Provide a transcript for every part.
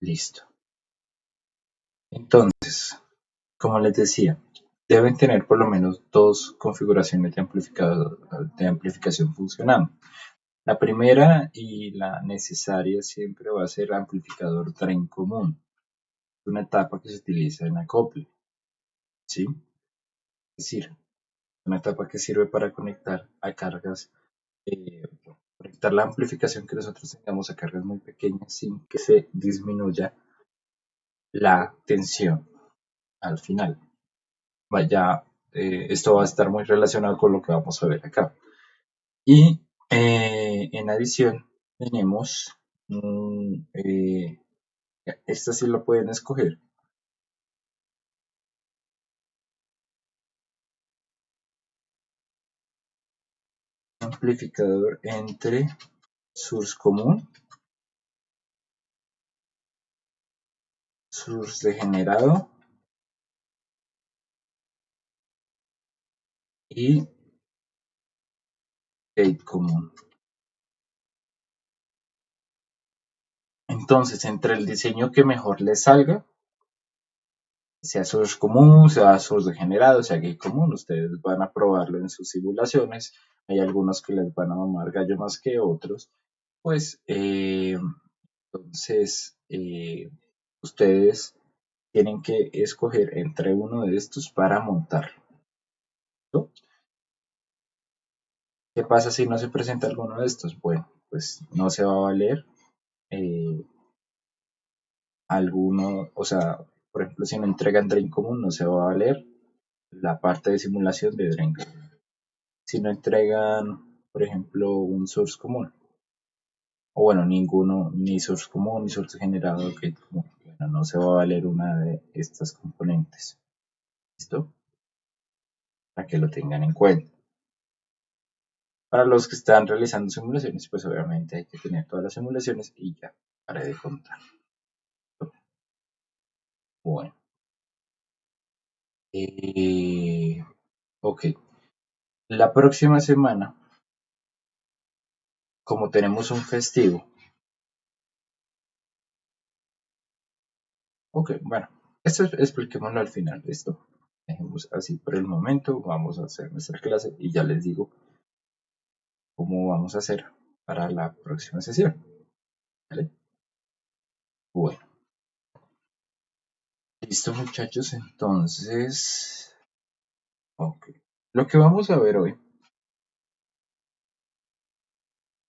Listo. Entonces, como les decía, deben tener por lo menos dos configuraciones de amplificación funcionando. La primera y la necesaria siempre va a ser amplificador drain común, una etapa que se utiliza en acople, ¿sí? Es decir, una etapa que sirve para conectar a cargas, conectar la amplificación que nosotros tengamos a cargas muy pequeñas sin que se disminuya la tensión al final. Vaya, esto va a estar muy relacionado con lo que vamos a ver acá. Y en adición tenemos, esta sí la pueden escoger, amplificador entre source común, source degenerado y gate común. Entonces, entre el diseño que mejor les salga, sea source común, sea source degenerado, sea gate común, ustedes van a probarlo en sus simulaciones. Hay algunos que les van a mamar gallo más que otros. Pues entonces ustedes tienen que escoger entre uno de estos para montarlo, ¿no? ¿Qué pasa si no se presenta alguno de estos? Bueno, pues no se va a valer alguno, o sea, por ejemplo, si no entregan Drain común, no se va a valer la parte de simulación de Drain común. Si no entregan, por ejemplo, un source común, o bueno, ninguno, ni source común, ni source generado, gate común, bueno, no se va a valer una de estas componentes. ¿Listo? Para que lo tengan en cuenta. Para los que están realizando simulaciones, pues obviamente hay que tener todas las simulaciones y ya, para de contar. Bueno. Ok. La próxima semana, como tenemos un festivo. Ok, bueno. Esto expliquémoslo al final. Esto dejemos así por el momento. Vamos a hacer nuestra clase y ya les digo cómo vamos a hacer para la próxima sesión. ¿Vale? Bueno. Listo, muchachos. Entonces, ok. Lo que vamos a ver hoy,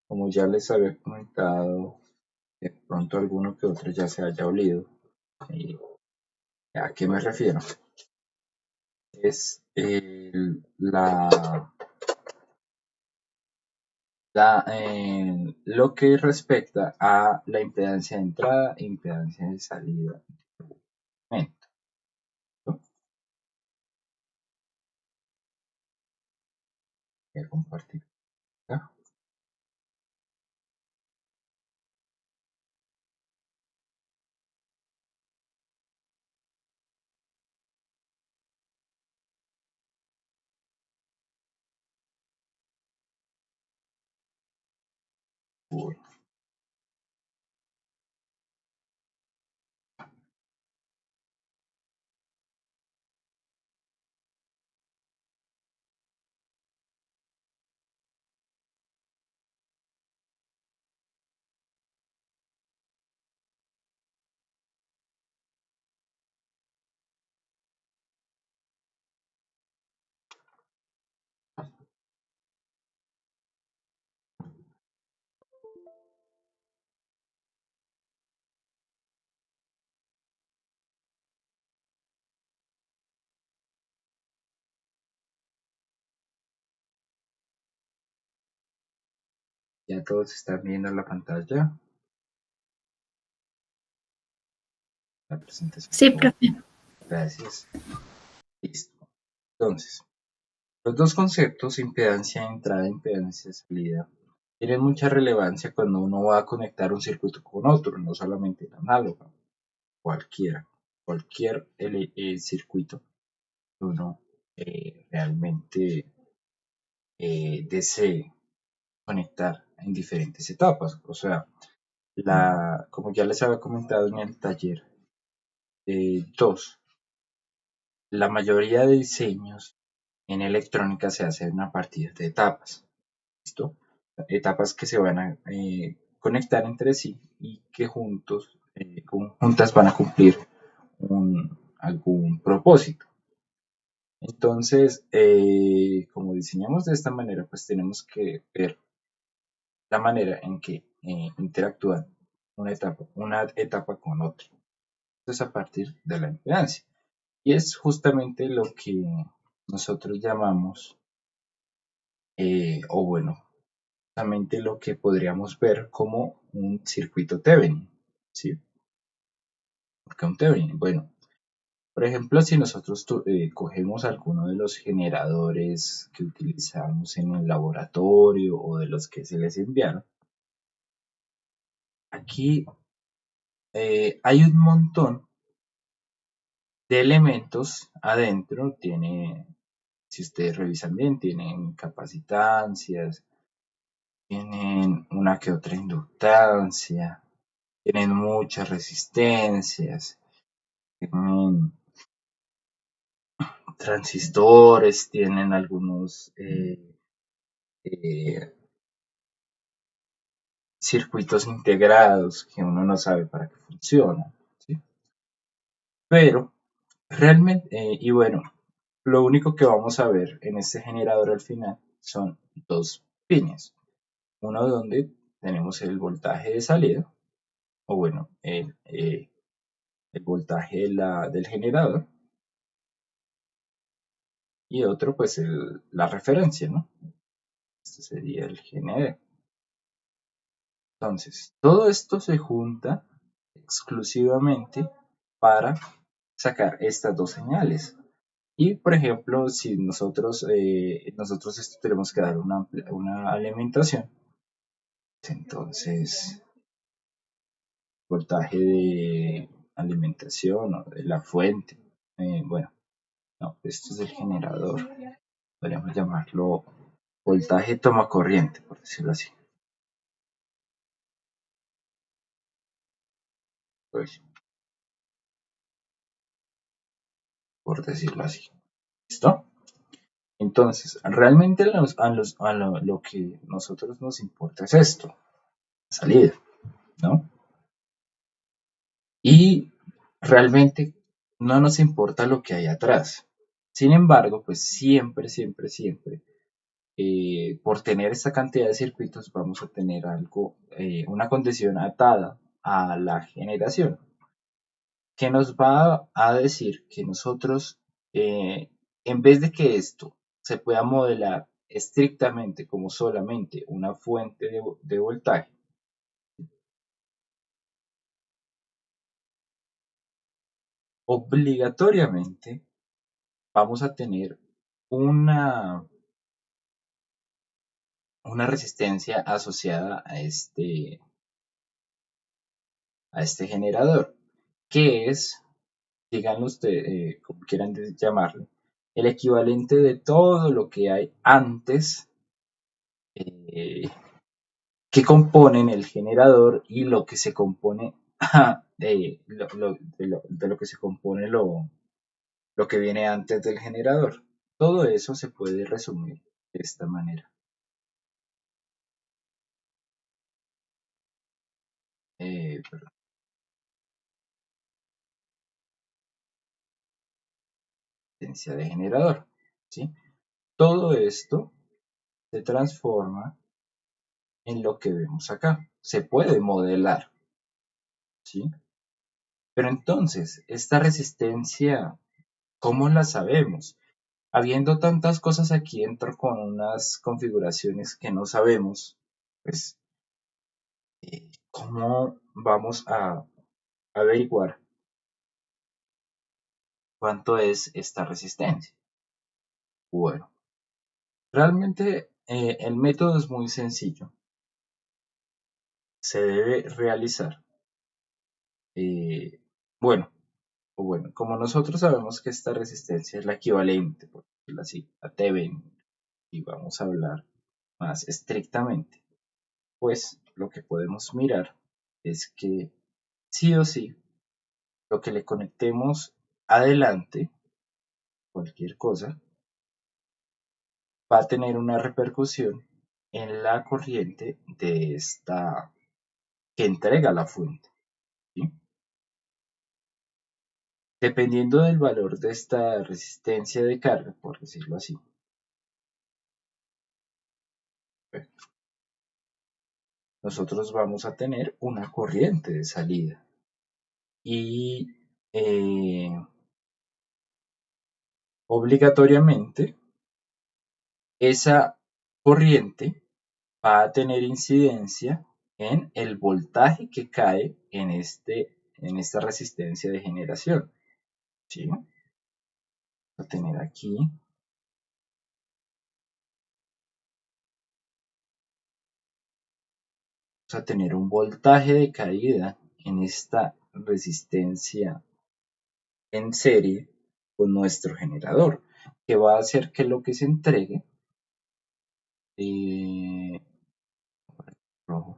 como ya les había comentado, de pronto alguno que otro ya se haya olido. ¿A qué me refiero? Es lo que respecta a la impedancia de entrada e impedancia de salida. Voy a compartir acá. Bueno, ya todos están viendo la pantalla, la presentación. Sí, profe. Gracias. Listo. Entonces, los dos conceptos, impedancia de entrada e impedancia de salida, tienen mucha relevancia cuando uno va a conectar un circuito con otro, no solamente el análogo, cualquier circuito que uno realmente desee conectar en diferentes etapas. O sea, Como ya les había comentado en el taller 2, la mayoría de diseños en electrónica se hacen a partir de etapas. ¿Listo? Etapas que se van a conectar entre sí y que juntas van a cumplir algún propósito. Entonces, como diseñamos de esta manera, pues tenemos que ver la manera en que interactúan una etapa con otra. Entonces, a partir de la impedancia. Y es justamente lo que nosotros llamamos, o bueno, justamente lo que podríamos ver como un circuito Thevenin. ¿Sí? ¿Por qué un Thevenin? Bueno, por ejemplo, si nosotros cogemos alguno de los generadores que utilizamos en el laboratorio o de los que se les enviaron, aquí hay un montón de elementos adentro. Si ustedes revisan bien, tienen capacitancias, tienen una que otra inductancia, tienen muchas resistencias, tienen transistores, tienen algunos eh, circuitos integrados que uno no sabe para qué funcionan, ¿sí? Pero realmente, y bueno, lo único que vamos a ver en este generador al final son dos pines. Uno donde tenemos el voltaje de salida, o bueno, el voltaje del generador, y otro pues la referencia, ¿no? Este sería el GND. Entonces, todo esto se junta exclusivamente para sacar estas dos señales. Y, por ejemplo, si nosotros esto tenemos que dar una alimentación, entonces, voltaje de alimentación o de la fuente, bueno, no, esto es el generador, podríamos llamarlo voltaje toma corriente, por decirlo así, pues, por decirlo así. ¿Listo? Entonces, realmente lo que nosotros nos importa es esto, la salida, ¿no? Y realmente no nos importa lo que hay atrás. Sin embargo, pues siempre, siempre, siempre, por tener esta cantidad de circuitos, vamos a tener una condición atada a la generación, que nos va a decir que nosotros, en vez de que esto se pueda modelar estrictamente como solamente una fuente de voltaje, obligatoriamente vamos a tener una, una resistencia asociada a este generador, que es, díganlo ustedes, como quieran llamarlo, el equivalente de todo lo que hay antes, eh, que componen el generador, y lo que se compone de lo que se compone lo que viene antes del generador. Todo eso se puede resumir de esta manera. Perdón, potencia de generador, ¿sí? Todo esto se transforma en lo que vemos acá. Se puede modelar, ¿sí? Pero entonces, esta resistencia, ¿cómo la sabemos? Habiendo tantas cosas aquí dentro con unas configuraciones que no sabemos, pues, ¿cómo vamos a averiguar cuánto es esta resistencia? Bueno, realmente el método es muy sencillo. Se debe realizar, eh, bueno, como nosotros sabemos que esta resistencia es la equivalente, por decirlo así, a Thevenin, y vamos a hablar más estrictamente, pues lo que podemos mirar es que sí o sí, lo que le conectemos adelante, cualquier cosa, va a tener una repercusión en la corriente de esta que entrega la fuente, ¿sí? Dependiendo del valor de esta resistencia de carga, por decirlo así, nosotros vamos a tener una corriente de salida. Y obligatoriamente esa corriente va a tener incidencia en el voltaje que cae en esta resistencia de generación, ¿sí? Vamos a tener aquí, vamos a tener un voltaje de caída en esta resistencia en serie con nuestro generador, que va a hacer que lo que se entregue, eh, rojo,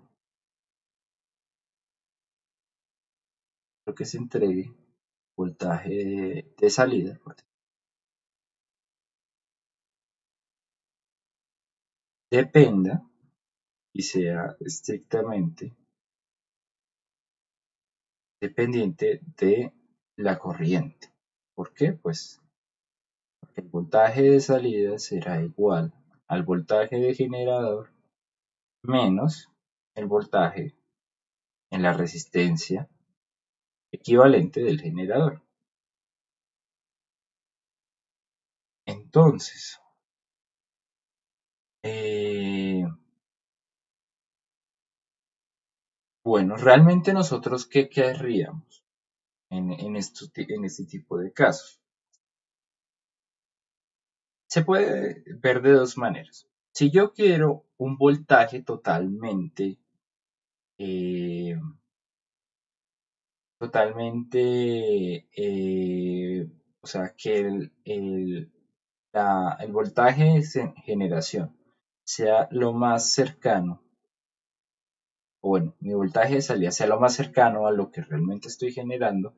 lo que se entregue, voltaje de salida, dependa y sea estrictamente dependiente de la corriente. ¿Por qué? Pues porque el voltaje de salida será igual al voltaje de generador menos el voltaje en la resistencia equivalente del generador. Entonces, bueno, realmente nosotros ¿qué querríamos en este tipo de casos? Se puede ver de dos maneras. Si yo quiero un voltaje eh, o sea, que el voltaje de generación sea lo más cercano, o bueno, mi voltaje de salida sea lo más cercano a lo que realmente estoy generando,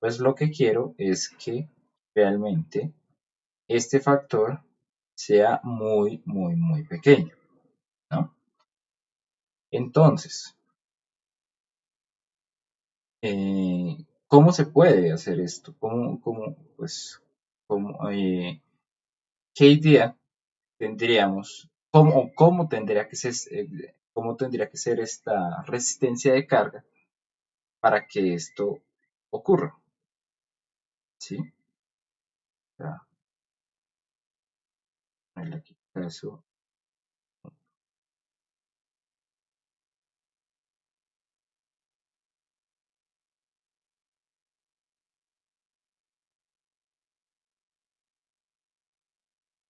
pues lo que quiero es que realmente este factor sea muy, muy, muy pequeño, ¿no? Entonces, ¿cómo se puede hacer esto? Pues, qué idea tendríamos? ¿Cómo tendría que ser esta resistencia de carga para que esto ocurra? ¿Sí? O sea, aquí caso.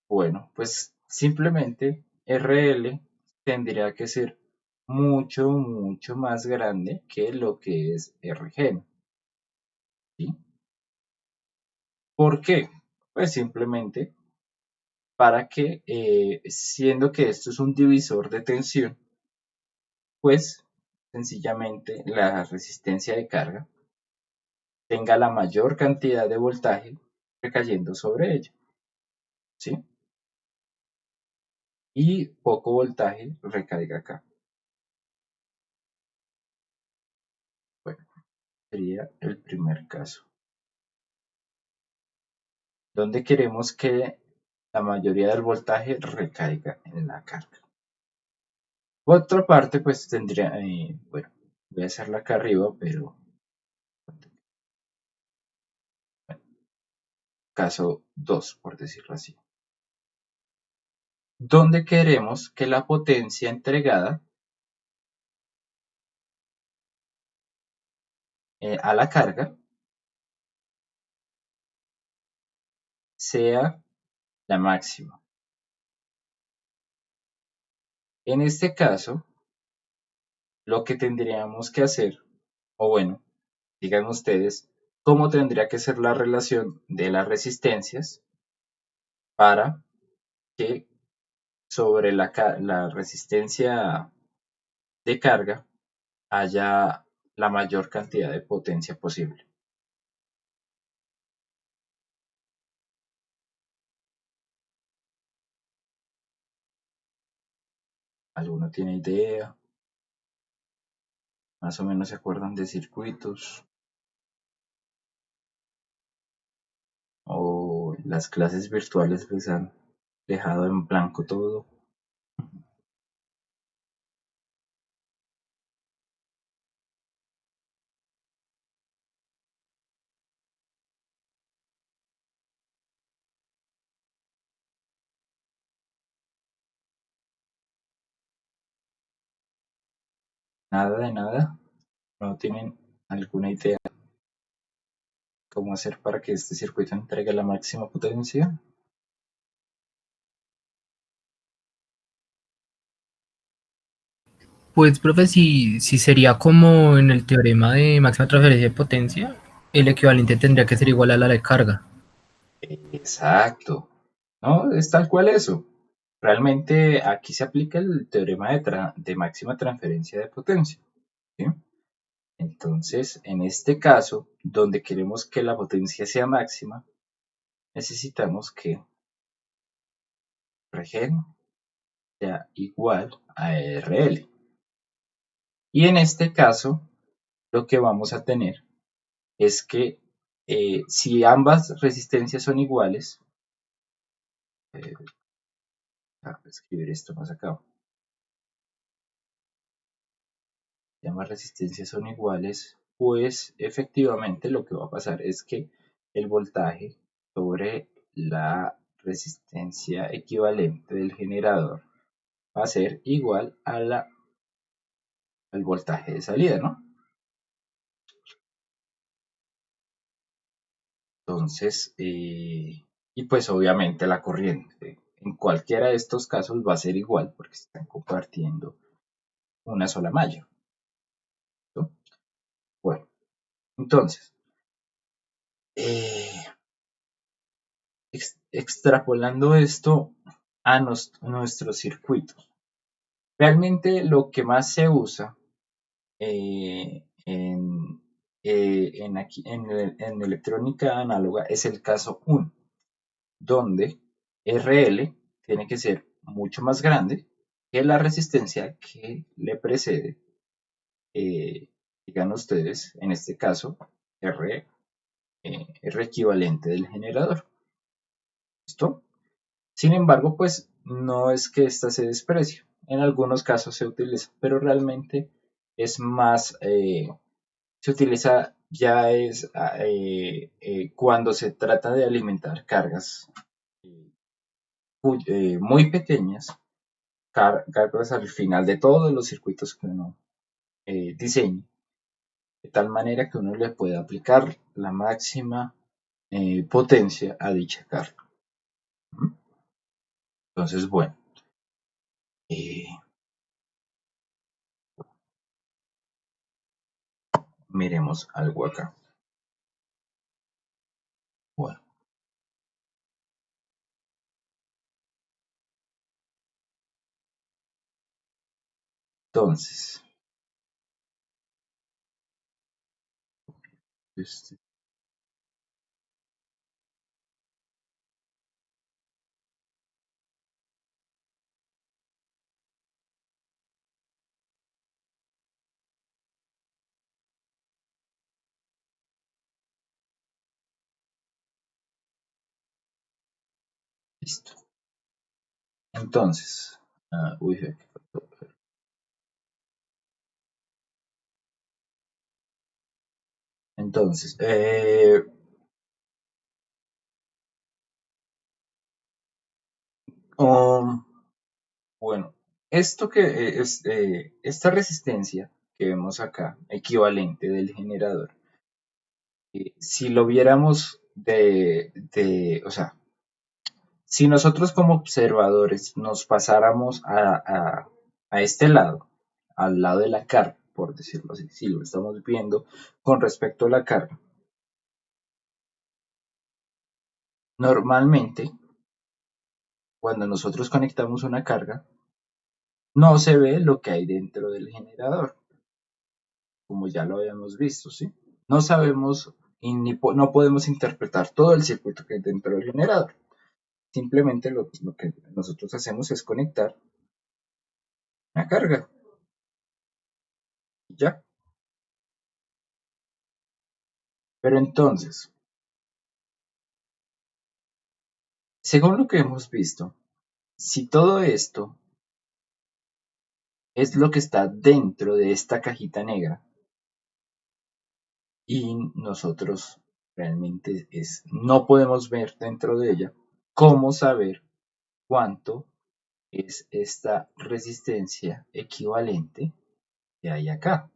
Bueno, pues simplemente RL tendría que ser mucho, mucho más grande que lo que es RG. ¿Sí? ¿Por qué? Pues simplemente para que, siendo que esto es un divisor de tensión, pues sencillamente la resistencia de carga tenga la mayor cantidad de voltaje recayendo sobre ella, ¿sí? Y poco voltaje recaiga acá. Bueno, sería el primer caso, donde queremos que la mayoría del voltaje recaiga en la carga. Otra parte, pues tendría, bueno, voy a hacerla acá arriba, pero bueno, caso 2, por decirlo así, donde queremos que la potencia entregada a la carga sea la máxima. En este caso, lo que tendríamos que hacer, o bueno, digan ustedes, cómo tendría que ser la relación de las resistencias para que sobre la resistencia de carga haya la mayor cantidad de potencia posible. ¿Alguno tiene idea? ¿Más o menos se acuerdan de circuitos? ¿O las clases virtuales les han dejado en blanco todo? Nada de nada. ¿No tienen alguna idea de cómo hacer para que este circuito entregue la máxima potencia? Pues, profe, si sería como en el teorema de máxima transferencia de potencia, el equivalente tendría que ser igual a la de carga. Exacto. No, es tal cual eso. Realmente aquí se aplica el teorema de máxima transferencia de potencia, ¿sí? Entonces, en este caso, donde queremos que la potencia sea máxima, necesitamos que Rgen sea igual a RL. Y en este caso, lo que vamos a tener es que si ambas resistencias son iguales, eh, escribir esto más acá, si ambas resistencias son iguales, pues efectivamente lo que va a pasar es que el voltaje sobre la resistencia equivalente del generador va a ser igual al voltaje de salida, ¿no? Entonces, y pues obviamente la corriente en cualquiera de estos casos va a ser igual porque están compartiendo una sola malla, ¿no? Bueno, entonces, eh, extrapolando esto a nuestros circuitos. Realmente lo que más se usa en electrónica análoga es el caso 1, donde RL tiene que ser mucho más grande que la resistencia que le precede, eh, digan ustedes, en este caso, R, R equivalente del generador. ¿Listo? Sin embargo, pues no es que ésta se desprecie. En algunos casos se utiliza, pero realmente es más, se utiliza ya es cuando se trata de alimentar cargas muy pequeñas, cargas al final de todos los circuitos que uno diseñe, de tal manera que uno le pueda aplicar la máxima potencia a dicha carga. ¿Mm? Entonces, bueno, eh, miremos algo acá. Bueno, entonces, este, listo. Entonces, uy, entonces, um, bueno, esto que es esta resistencia que vemos acá, equivalente del generador, si lo viéramos o sea, si nosotros como observadores nos pasáramos a este lado, al lado de la carga, por decirlo así, si lo estamos viendo con respecto a la carga, normalmente cuando nosotros conectamos una carga, no se ve lo que hay dentro del generador. como ya lo habíamos visto, ¿sí? No sabemos y no podemos interpretar todo el circuito que hay dentro del generador. Simplemente lo que nosotros hacemos es conectar una carga. Y ya. Pero entonces, según lo que hemos visto, si todo esto es lo que está dentro de esta cajita negra y nosotros realmente no podemos ver dentro de ella, ¿cómo saber cuánto es esta resistencia equivalente que hay acá?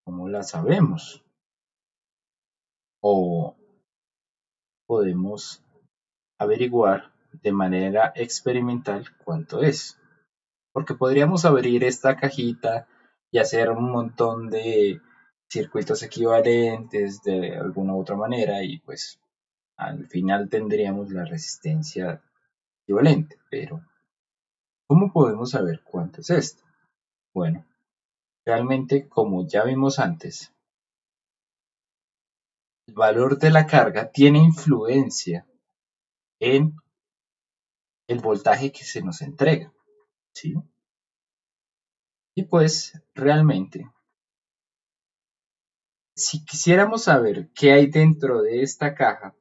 ¿Cómo la sabemos? ¿O podemos averiguar de manera experimental cuánto es? Porque podríamos abrir esta cajita y hacer un montón de circuitos equivalentes de alguna u otra manera y pues al final tendríamos la resistencia equivalente. Pero ¿cómo podemos saber cuánto es esto? Bueno, realmente como ya vimos antes, el valor de la carga tiene influencia en el voltaje que se nos entrega, ¿sí? Y pues realmente, si quisiéramos saber qué hay dentro de esta caja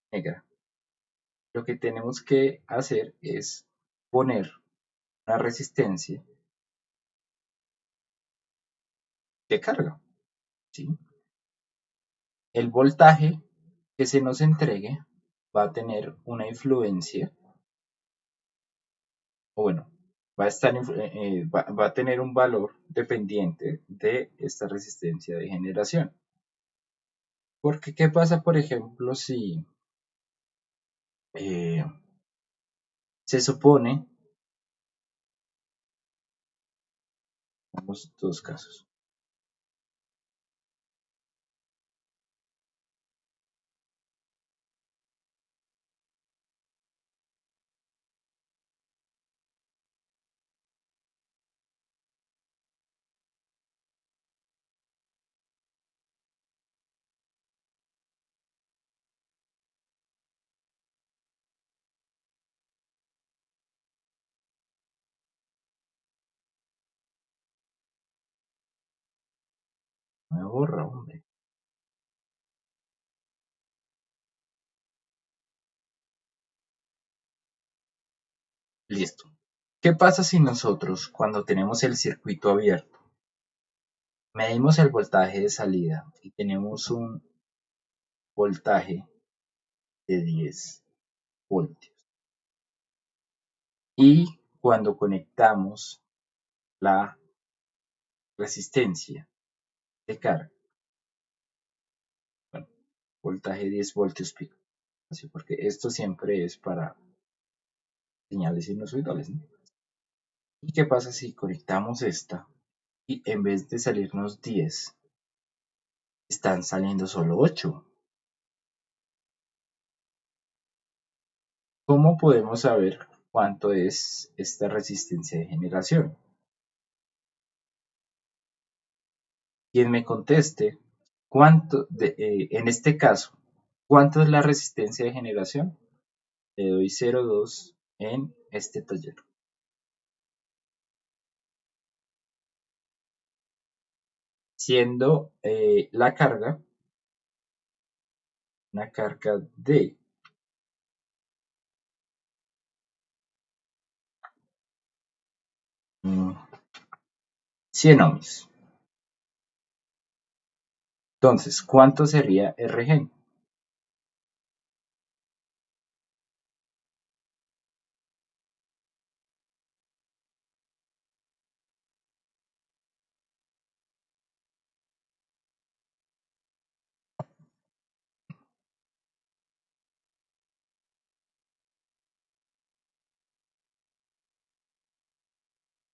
negra, lo que tenemos que hacer es poner una resistencia de carga, ¿sí? El voltaje que se nos entregue va a tener una influencia, o bueno, va a tener un valor dependiente de esta resistencia de generación. Porque, ¿qué pasa, por ejemplo, si eh, se supone, vamos, dos casos, me borra, hombre, listo. ¿Qué pasa si nosotros, cuando tenemos el circuito abierto, medimos el voltaje de salida y tenemos un voltaje de 10 voltios? Y cuando conectamos la resistencia de carga, bueno, voltaje 10 voltios pico, así porque esto siempre es para señales sinusoidales, ¿no? ¿Y qué pasa si conectamos esta y en vez de salirnos 10, están saliendo solo 8? ¿Cómo podemos saber cuánto es esta resistencia de generación? Quien me conteste en este caso, ¿cuánto es la resistencia de generación? Le doy 0,2 en este taller. Siendo la carga una carga de 100 ohms. Entonces, ¿cuánto sería Rg?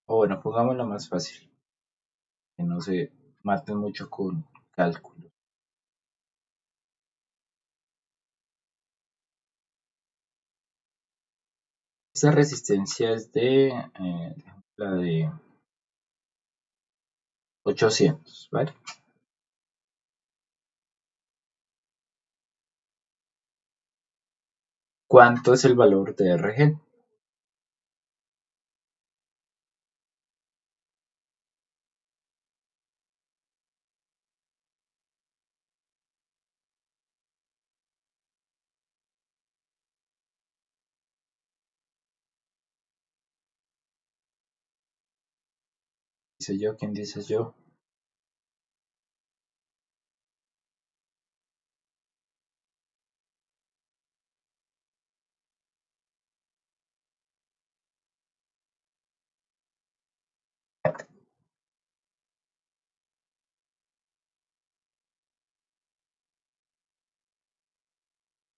O bueno, pongámoslo más fácil, que no se maten mucho con cálculos. Esta resistencia es de la de 800, ¿vale? ¿Cuánto es el valor de RG? ¿Dice yo? ¿Quién dice yo?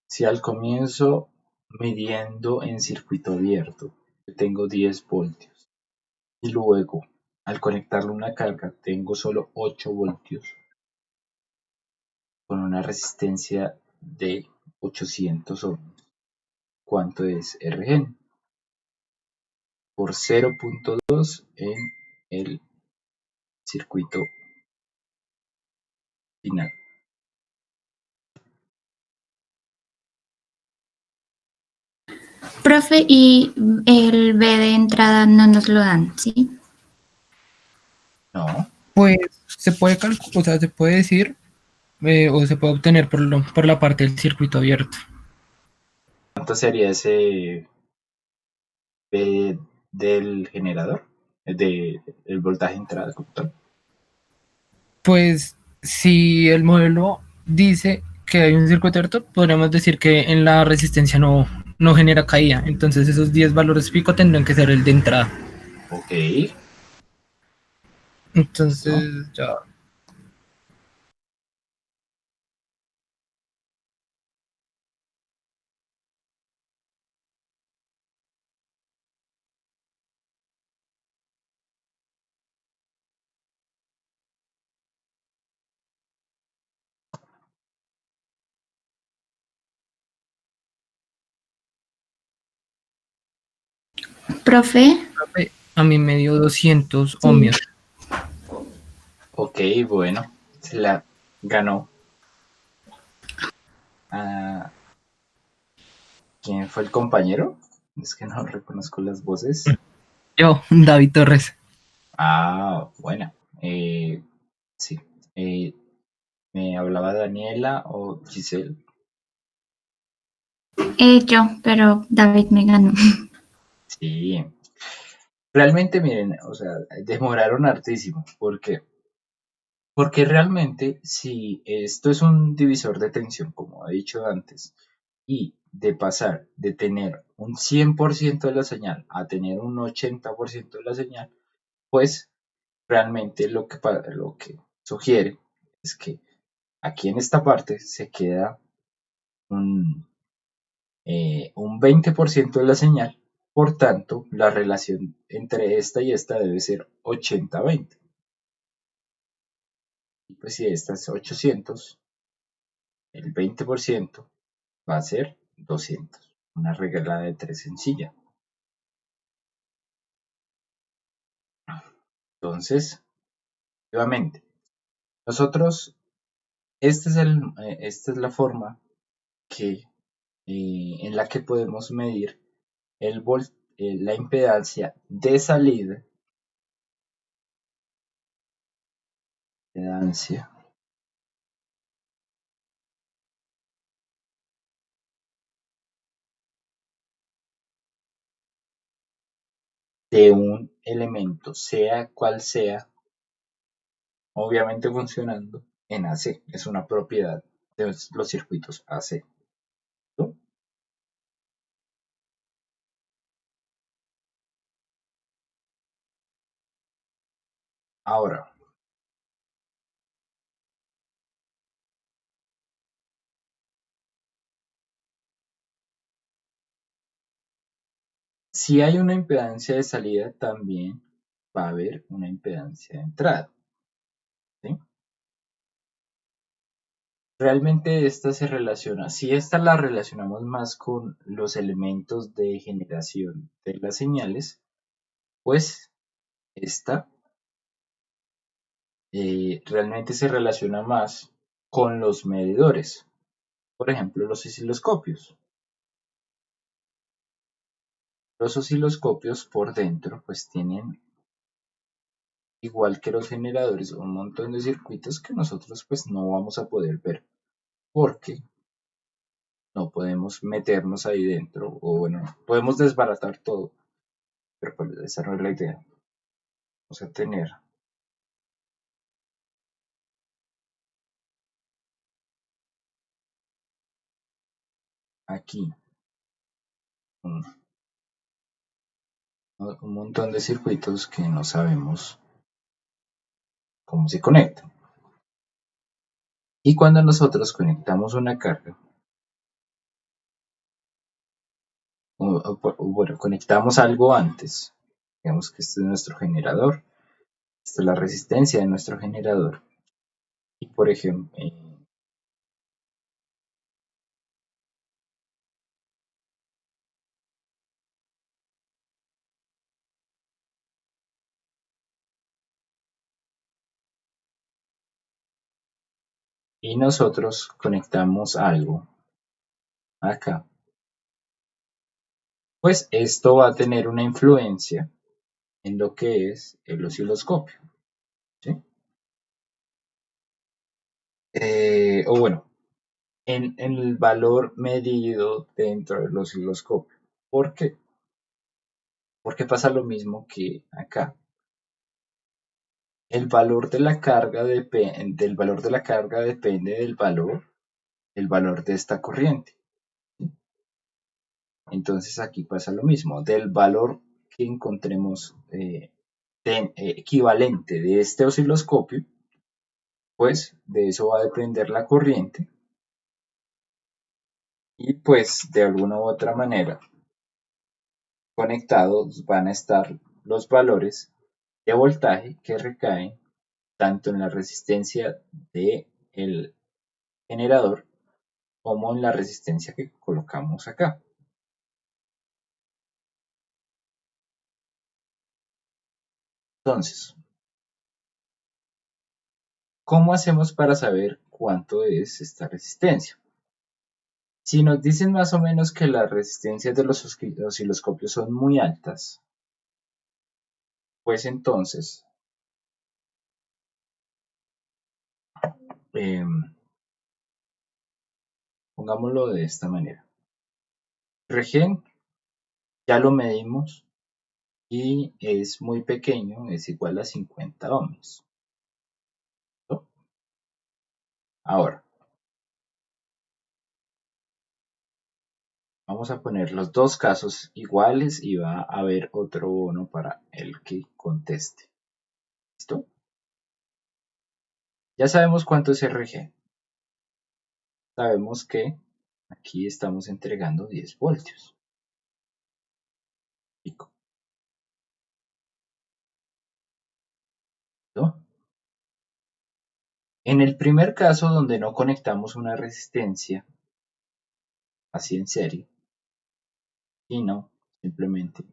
Si al comienzo midiendo en circuito abierto, yo tengo 10 voltios y luego al conectarle una carga tengo solo 8 voltios con una resistencia de 800 ohms. ¿Cuánto es RG? Por 0.2 en el circuito final. Profe, y el B de entrada no nos lo dan, ¿sí? No, Pues se puede calcular, o sea, se puede decir, o se puede obtener por la parte del circuito abierto. ¿cuánto sería ese B del generador? El voltaje entrada como tal. Pues si el modelo dice que hay un circuito abierto, podríamos decir que en la resistencia no genera caída. Entonces esos 10 valores pico tendrán que ser el de entrada. Ok, listo. Entonces ya. Profe, A mí me dio 200 sí. ohmios. Ok, bueno, se la ganó. Ah, ¿quién fue el compañero? Es que no reconozco las voces. Yo, David Torres. Ah, buena. Sí. Eh, ¿Me hablaba Daniela o Giselle? Yo, pero David me ganó. Sí. Realmente, miren, o sea, demoraron hartísimo. ¿Por qué? Porque realmente, si esto es un divisor de tensión, como he dicho antes, y de pasar de tener un 100% de la señal a tener un 80% de la señal, pues realmente lo que sugiere es que aquí en esta parte se queda un, un 20% de la señal, por tanto, la relación entre esta y esta debe ser 80-20. Y pues si esta es 800, el 20% va a ser 200. Una regla de 3 sencilla. Entonces, nuevamente, nosotros, esta es la forma que, en la que podemos medir la impedancia de salida, impedancia de un elemento, sea cual sea, obviamente funcionando en AC. Es una propiedad de los circuitos AC, ¿no? Ahora, si hay una impedancia de salida, también va a haber una impedancia de entrada, ¿sí? Realmente esta se relaciona, si esta la relacionamos más con los elementos de generación de las señales, pues esta realmente se relaciona más con los medidores. Por ejemplo, los osciloscopios. Los osciloscopios por dentro pues tienen, igual que los generadores, un montón de circuitos que nosotros pues no vamos a poder ver porque no podemos meternos ahí dentro, o bueno, podemos desbaratar todo, pero pues esa no es la idea. Vamos a tener aquí un, un montón de circuitos que no sabemos cómo se conectan. Y cuando nosotros conectamos una carga, bueno, conectamos algo antes, digamos que este es nuestro generador, esta es la resistencia de nuestro generador, y por ejemplo, y nosotros conectamos algo acá, pues esto va a tener una influencia en lo que es el osciloscopio, ¿sí? O bueno, en el valor medido dentro del osciloscopio. ¿Por qué? Porque pasa lo mismo que acá. El valor de la carga del valor de la carga depende el valor de esta corriente. ¿Sí? Entonces aquí pasa lo mismo. Del valor que encontremos equivalente de este osciloscopio, pues de eso va a depender la corriente y pues de alguna u otra manera conectados van a estar los valores de voltaje que recaen tanto en la resistencia del generador como en la resistencia que colocamos acá. Entonces, ¿cómo hacemos para saber cuánto es esta resistencia? Si nos dicen más o menos que las resistencias de los osciloscopios son muy altas, pues entonces eh, pongámoslo de esta manera. Regen ya lo medimos y es muy pequeño, es igual a 50 ohms. ¿No? Ahora, vamos a poner los dos casos iguales y va a haber otro bono para el que conteste. ¿Listo? Ya sabemos cuánto es RG. Sabemos que aquí estamos entregando 10 voltios. Pico. ¿Listo? En el primer caso donde no conectamos una resistencia, así en serie, sino simplemente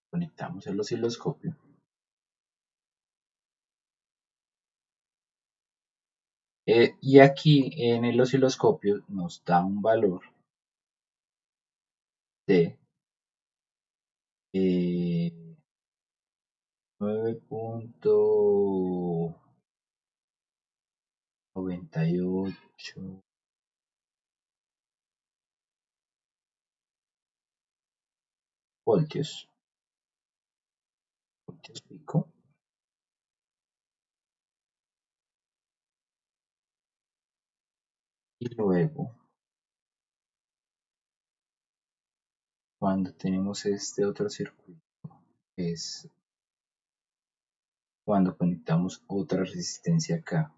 conectamos el osciloscopio, y aquí en el osciloscopio nos da un valor de 9.98 voltios, voltios pico, y luego cuando tenemos este otro circuito es cuando conectamos otra resistencia acá.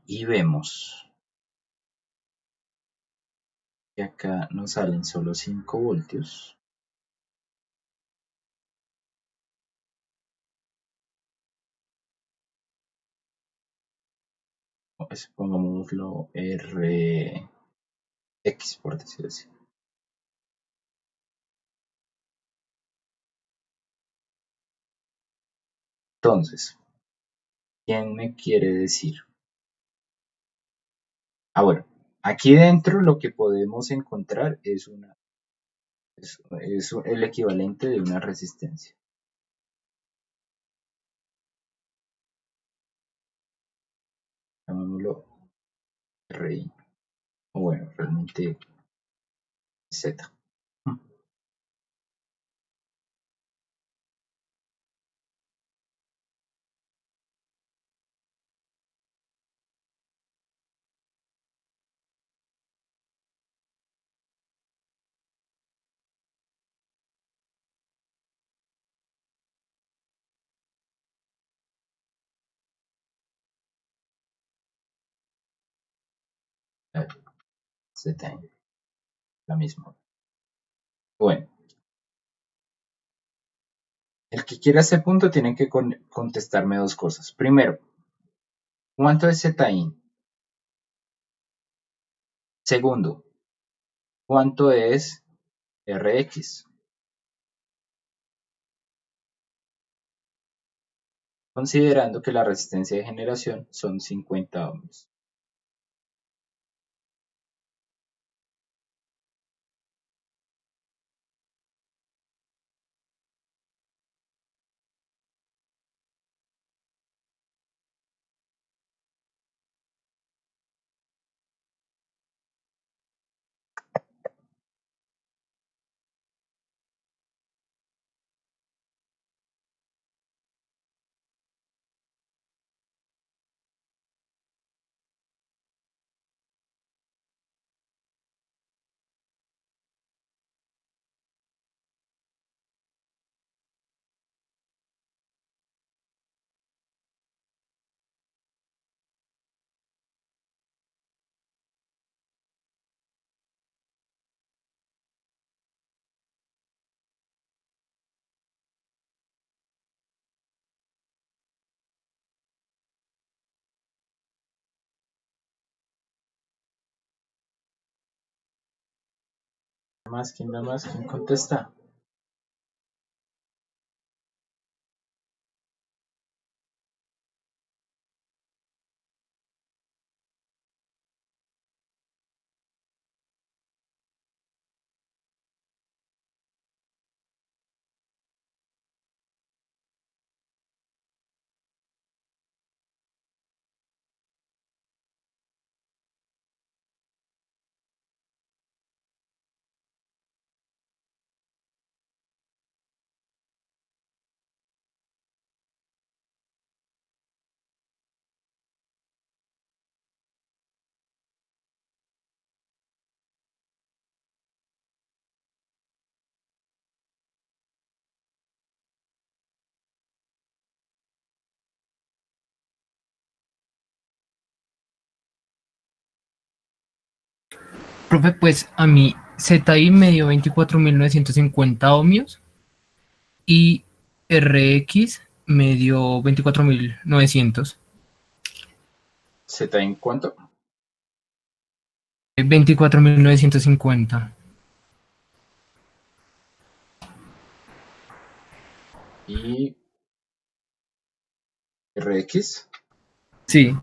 Y vemos que acá nos salen solo 5 voltios. Pues pongámoslo RX por decirlo así. Entonces, ¿quién me quiere decir? Bueno, aquí dentro lo que podemos encontrar es el equivalente de una resistencia. Llamémoslo RI. O bueno, realmente Z. Z, la misma. Bueno, el que quiera ese punto tiene que contestarme dos cosas. Primero, ¿cuánto es Zin? Segundo, ¿cuánto es Rx? Considerando que la resistencia de generación son 50 ohms. ¿Quién da más? ¿Quién contesta? Profe, pues a mí ZI me dio 24.950 ohmios y RX me dio 24.900. ¿Zin cuánto? 24.950. ¿Y Rx? Sí,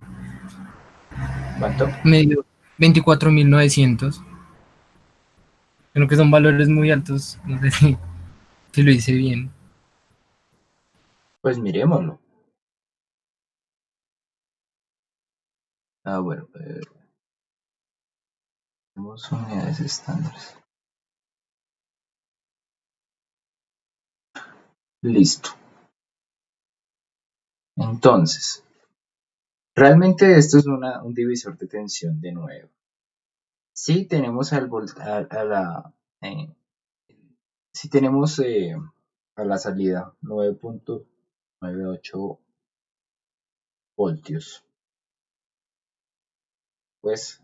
¿Cuánto? me dio 24.900. Creo que son valores muy altos. No sé si lo hice bien. Pues miremoslo. Bueno, tenemos unidades estándares. Listo. Entonces, realmente esto es un divisor de tensión de nuevo. Si tenemos si tenemos a la salida 9.98 voltios, pues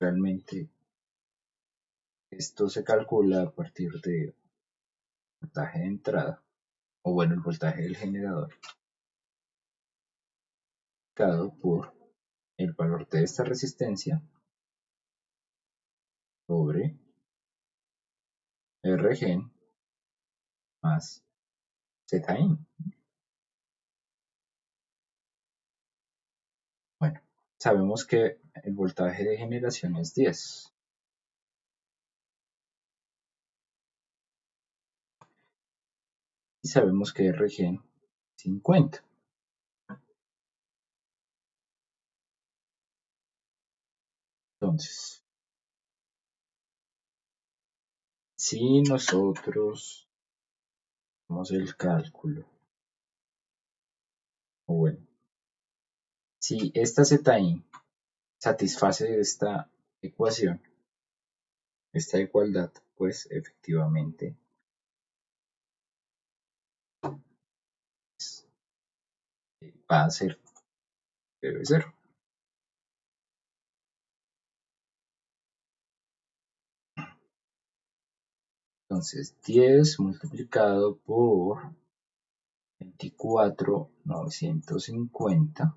realmente esto se calcula a partir de voltaje de entrada, o bueno, el voltaje del generador, multiplicado por el valor de esta resistencia sobre Rgen más Zin. sabemos que el voltaje de generación es 10. Y sabemos que RG 50. Entonces, si nosotros hacemos el cálculo, o bueno, si esta ZI satisface esta ecuación, esta igualdad, pues efectivamente va a ser, debe ser. Entonces 10 multiplicado por 24.950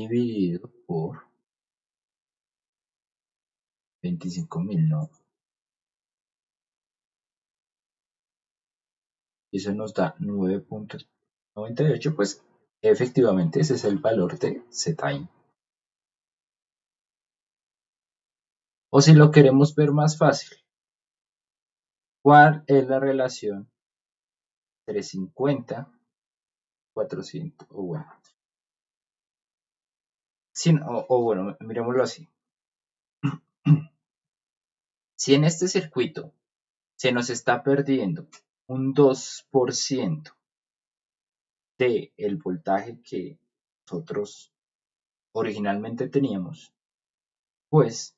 dividido por 25.000, ¿no? Y eso nos da 9.98, pues efectivamente ese es el valor de ZI. O si lo queremos ver más fácil, ¿cuál es la relación entre 50, 400, o bueno, bueno, miremoslo así. Si en este circuito se nos está perdiendo un 2% del voltaje que nosotros originalmente teníamos, pues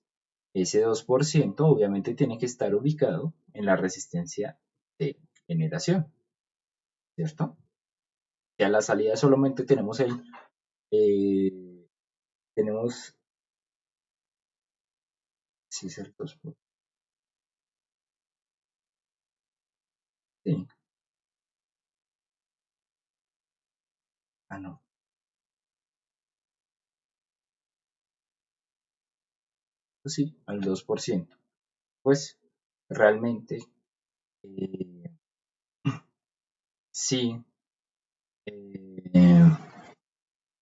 ese 2% obviamente tiene que estar ubicado en la resistencia de generación, ¿cierto? Y a la salida solamente tenemos tenemos, sí, es el 2%. Sí. Ah, no. Pues sí, al 2%. Pues realmente eh, sí, eh,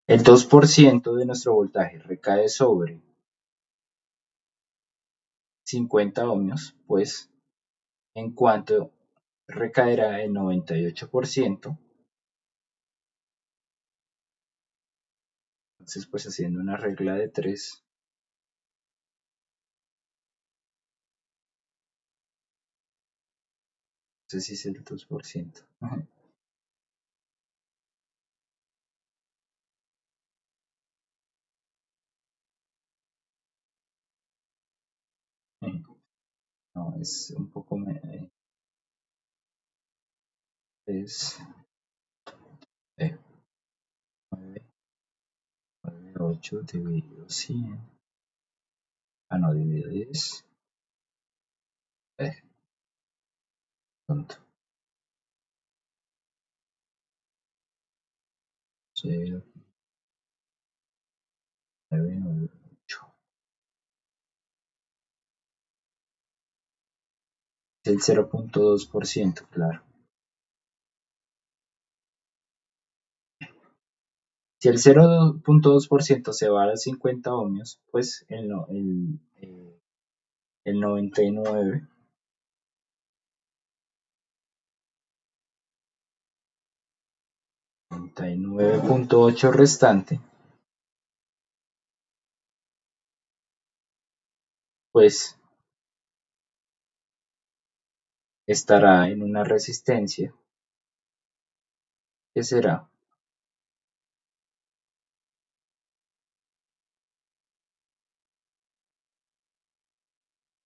el 2% de nuestro voltaje recae sobre 50 ohmios, pues en cuanto recaerá el 98%, entonces pues haciendo una regla de 3, no sé si es el 2%. No, es un poco, es 9, 8 dividido 100, no, dividido 10, tonto, 0, 9, 9, 8. Es el 0.2%, claro. Si el 0.2% se va a 50 ohmios, pues el 99.8 restante, pues estará en una resistencia que será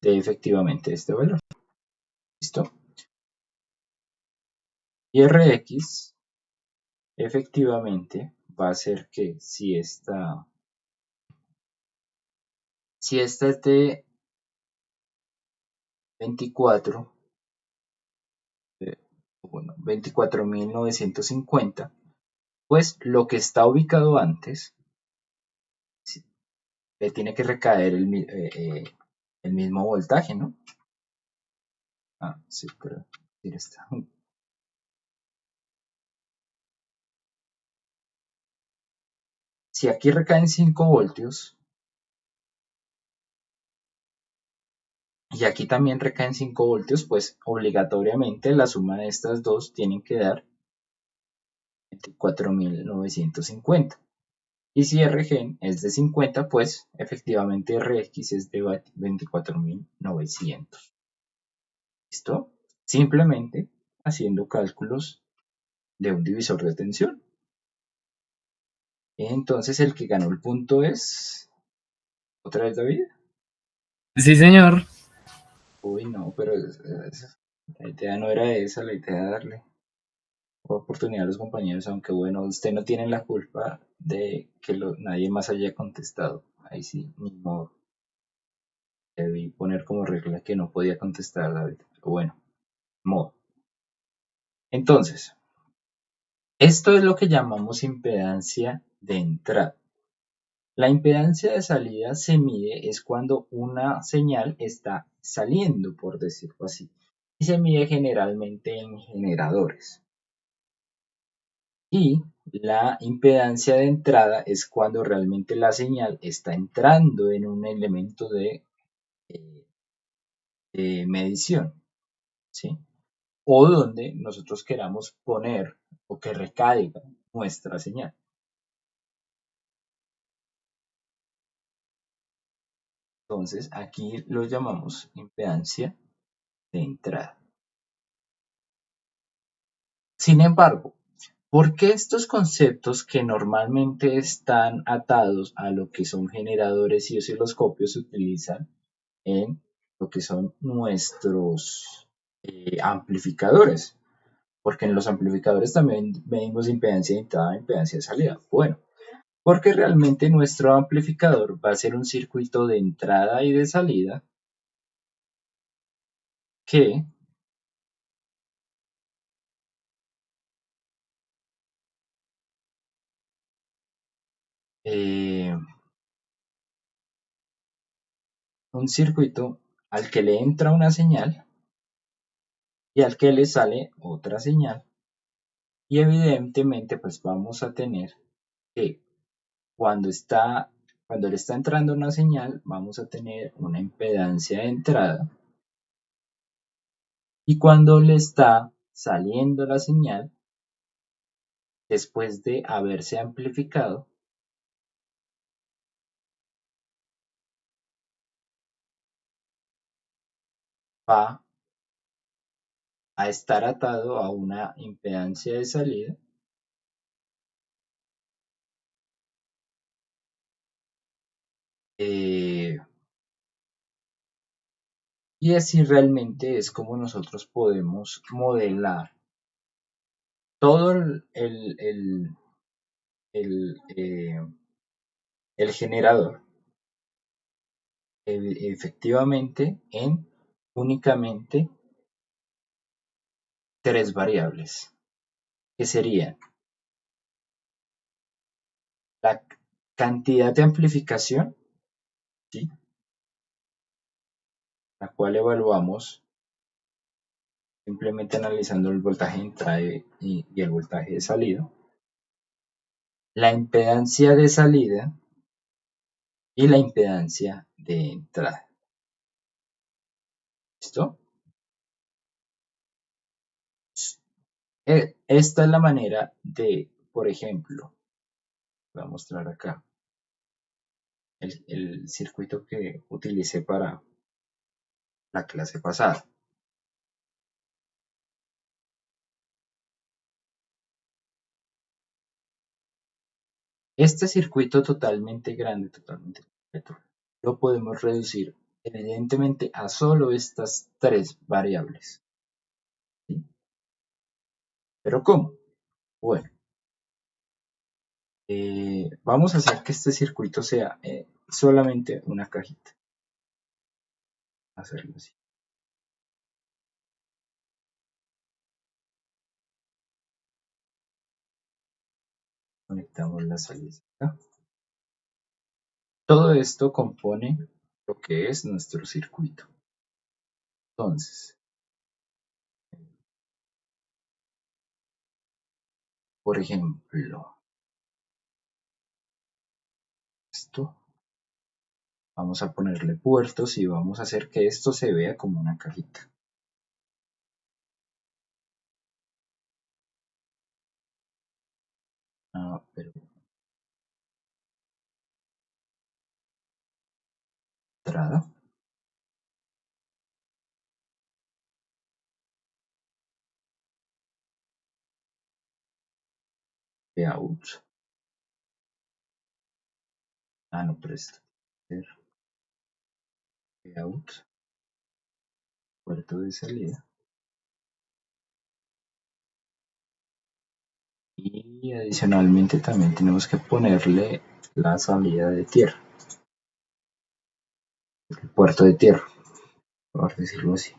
de efectivamente este valor. ¿Listo? Y Rx efectivamente va a ser que si esta es de 24, bueno, 24.950, pues lo que está ubicado antes le tiene que recaer el mismo voltaje, ¿no? Ah, sí, pero mira, está. si aquí recaen 5 voltios y aquí también recaen 5 voltios, pues obligatoriamente la suma de estas dos tienen que dar 24.950. Y si Rgen es de 50, pues efectivamente Rx es de 24.900. ¿Listo? Simplemente haciendo cálculos de un divisor de tensión. Entonces el que ganó el punto es... ¿Otra vez David? Sí, señor. Uy, no, pero la idea no era esa, la idea era darle oportunidad a los compañeros, aunque bueno, usted no tiene la culpa de que nadie más haya contestado. Ahí sí, ni modo. Debí poner como regla que no podía contestar David. Pero bueno, modo. Entonces, esto es lo que llamamos impedancia de entrada. La impedancia de salida se mide es cuando una señal está saliendo, por decirlo así, y se mide generalmente en generadores. Y la impedancia de entrada es cuando realmente la señal está entrando en un elemento eh, de medición, ¿sí? O donde nosotros queramos poner o que recaiga nuestra señal. Entonces aquí lo llamamos impedancia de entrada. Sin embargo, ¿por qué estos conceptos que normalmente están atados a lo que son generadores y osciloscopios se utilizan en lo que son nuestros amplificadores? Porque en los amplificadores también medimos impedancia de entrada e impedancia de salida. Bueno, porque realmente nuestro amplificador va a ser un circuito de entrada y de salida que eh, un circuito al que le entra una señal y al que le sale otra señal. Y evidentemente pues vamos a tener que cuando le está entrando una señal vamos a tener una impedancia de entrada y cuando le está saliendo la señal después de haberse amplificado va a estar atado a una impedancia de salida y así realmente es como nosotros podemos modelar todo el generador efectivamente en únicamente tres variables, que serían la cantidad de amplificación, ¿sí? La cual evaluamos simplemente analizando el voltaje de entrada y el voltaje de salida, la impedancia de salida y la impedancia de entrada. ¿Listo? Esta es la manera de, por ejemplo, voy a mostrar acá el circuito que utilicé para la clase pasada. Este circuito totalmente grande, totalmente completo, lo podemos reducir evidentemente a solo estas tres variables. ¿Sí? ¿Pero cómo? Bueno, vamos a hacer que este circuito sea solamente una cajita. Hacerlo así. Conectamos la salida acá. Todo esto compone lo que es nuestro circuito. Entonces, por ejemplo, Vamos a ponerle puertos y vamos a hacer que esto se vea como una cajita. Pero entrada. Layout. No, pero esto. Layout. Puerto de salida. Y adicionalmente también tenemos que ponerle la salida de tierra. El puerto de tierra, por decirlo así.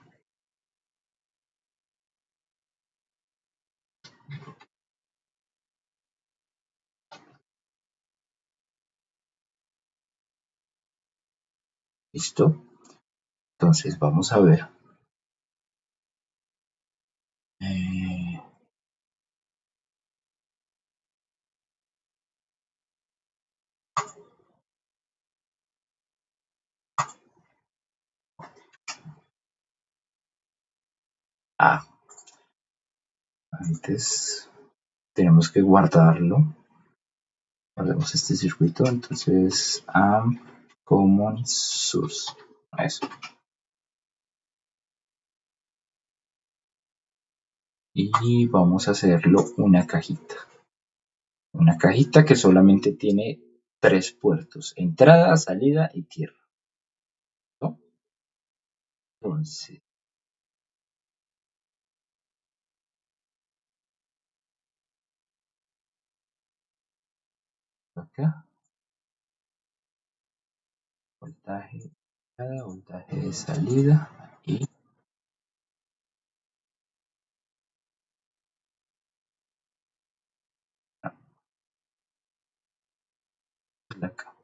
¿Listo? Entonces vamos a ver. Eh, Antes tenemos que guardarlo. Guardemos este circuito. Entonces, common source. Eso. Y vamos a hacerlo una cajita. Una cajita que solamente tiene 3 puertos: entrada, salida y tierra. ¿No? Entonces, acá, voltaje de entrada, voltaje de salida y acá.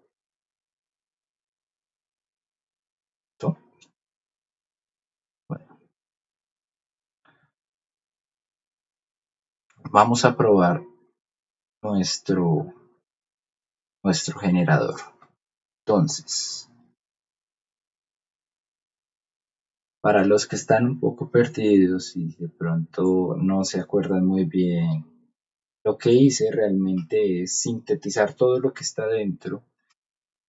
¿No? Bueno, vamos a probar nuestro generador. Entonces, para los que están un poco perdidos y de pronto no se acuerdan muy bien, lo que hice realmente es sintetizar todo lo que está dentro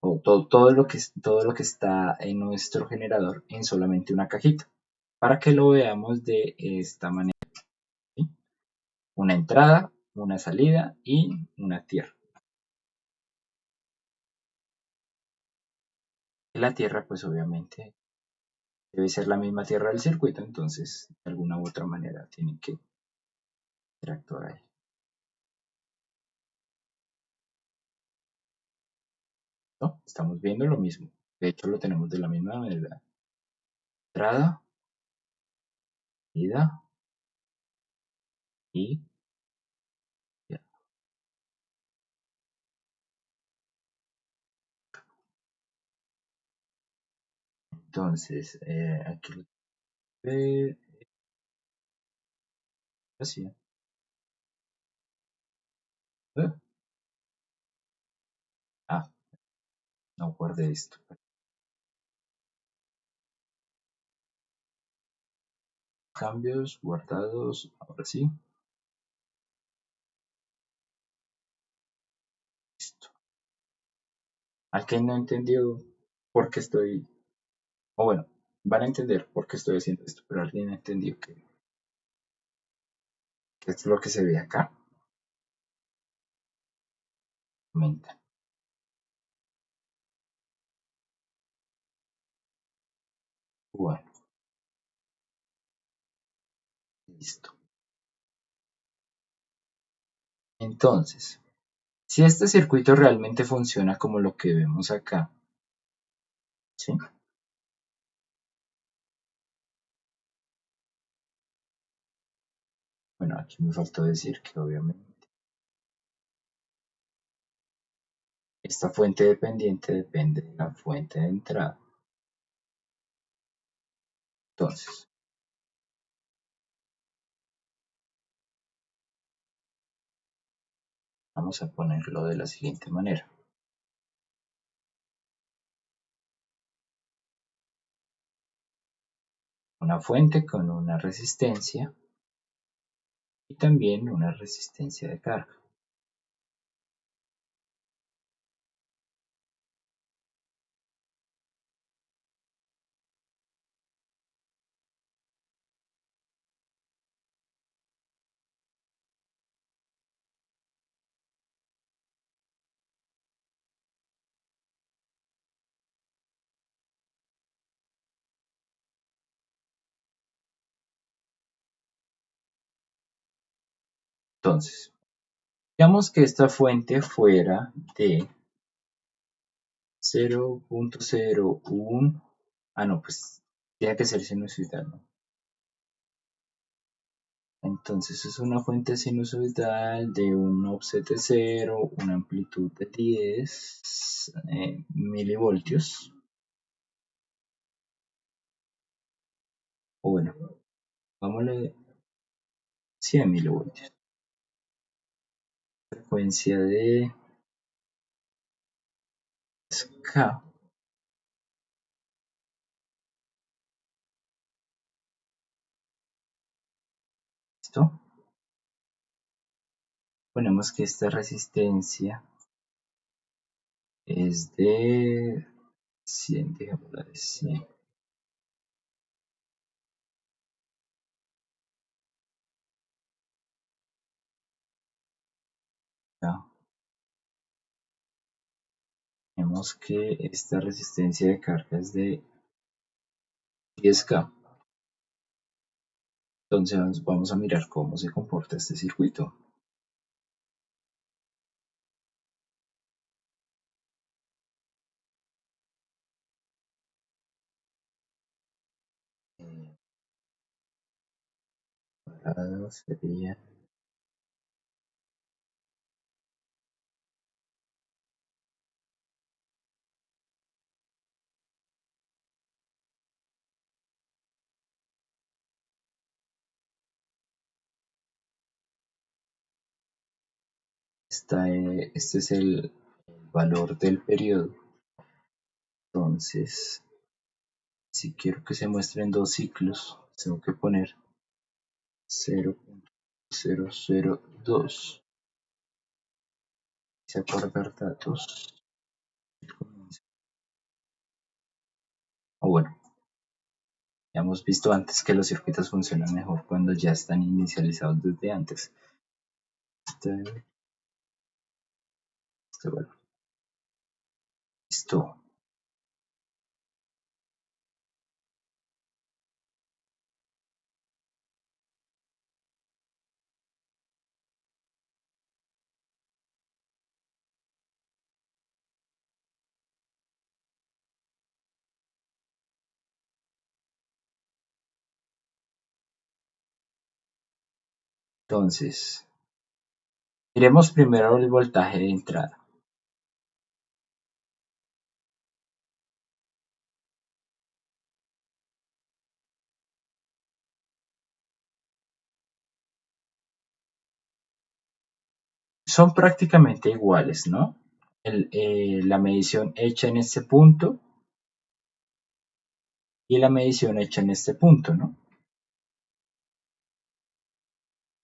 o todo lo que está en nuestro generador en solamente una cajita, para que lo veamos de esta manera, ¿sí? Una entrada, una salida y una tierra. La tierra, pues obviamente debe ser la misma tierra del circuito, entonces de alguna u otra manera tienen que interactuar ahí. ¿No? Estamos viendo lo mismo. De hecho, lo tenemos de la misma manera. Entrada, salida y tierra. Entonces, aquí lo ve así. ¿Eh? No guardé esto. Cambios guardados, ahora sí. Listo. Al que no entendió por qué estoy, o bueno, van a entender por qué estoy haciendo esto, pero alguien entendió que es lo que se ve acá. Comenta. Bueno, listo. Entonces, si este circuito realmente funciona como lo que vemos acá, ¿sí? Bueno, aquí me faltó decir que obviamente esta fuente dependiente depende de la fuente de entrada. Entonces, vamos a ponerlo de la siguiente manera. una fuente con una resistencia y también una resistencia de carga. Entonces, digamos que esta fuente fuera de 0.01. No, pues tiene que ser sinusoidal, ¿no? Entonces es una fuente sinusoidal de un offset de 0, una amplitud de 10 milivoltios. O bueno, vámonos 100 milivoltios. Frecuencia de K. ¿Listo? Ponemos que esta resistencia es de 100, dejémosla de 100. Ya. Tenemos que esta resistencia de carga es de 10K. Entonces vamos a mirar cómo se comporta este circuito. Cuadrado sería este es el valor del periodo. Entonces, si quiero que se muestren dos ciclos, tengo que poner 0.002. Se acortar datos. O bueno, ya hemos visto antes que los circuitos funcionan mejor cuando ya están inicializados desde antes. Este valor. Listo. Entonces, iremos primero el voltaje de entrada. Son prácticamente iguales, ¿no? La medición hecha en este punto y la medición hecha en este punto, ¿no?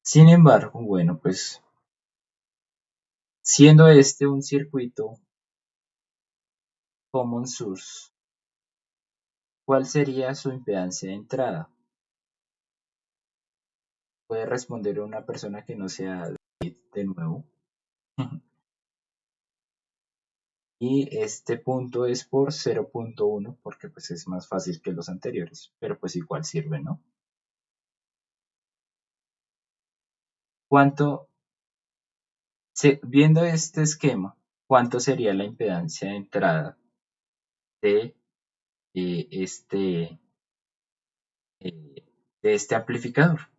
Sin embargo, bueno, pues siendo este un circuito common source, ¿cuál sería su impedancia de entrada? Puede responder una persona que no sea de nuevo. Y este punto es por 0.1 porque pues es más fácil que los anteriores, pero pues igual sirve, ¿no? ¿Cuánto, viendo este esquema, cuánto sería la impedancia de entrada de eh, este, eh, de este amplificador?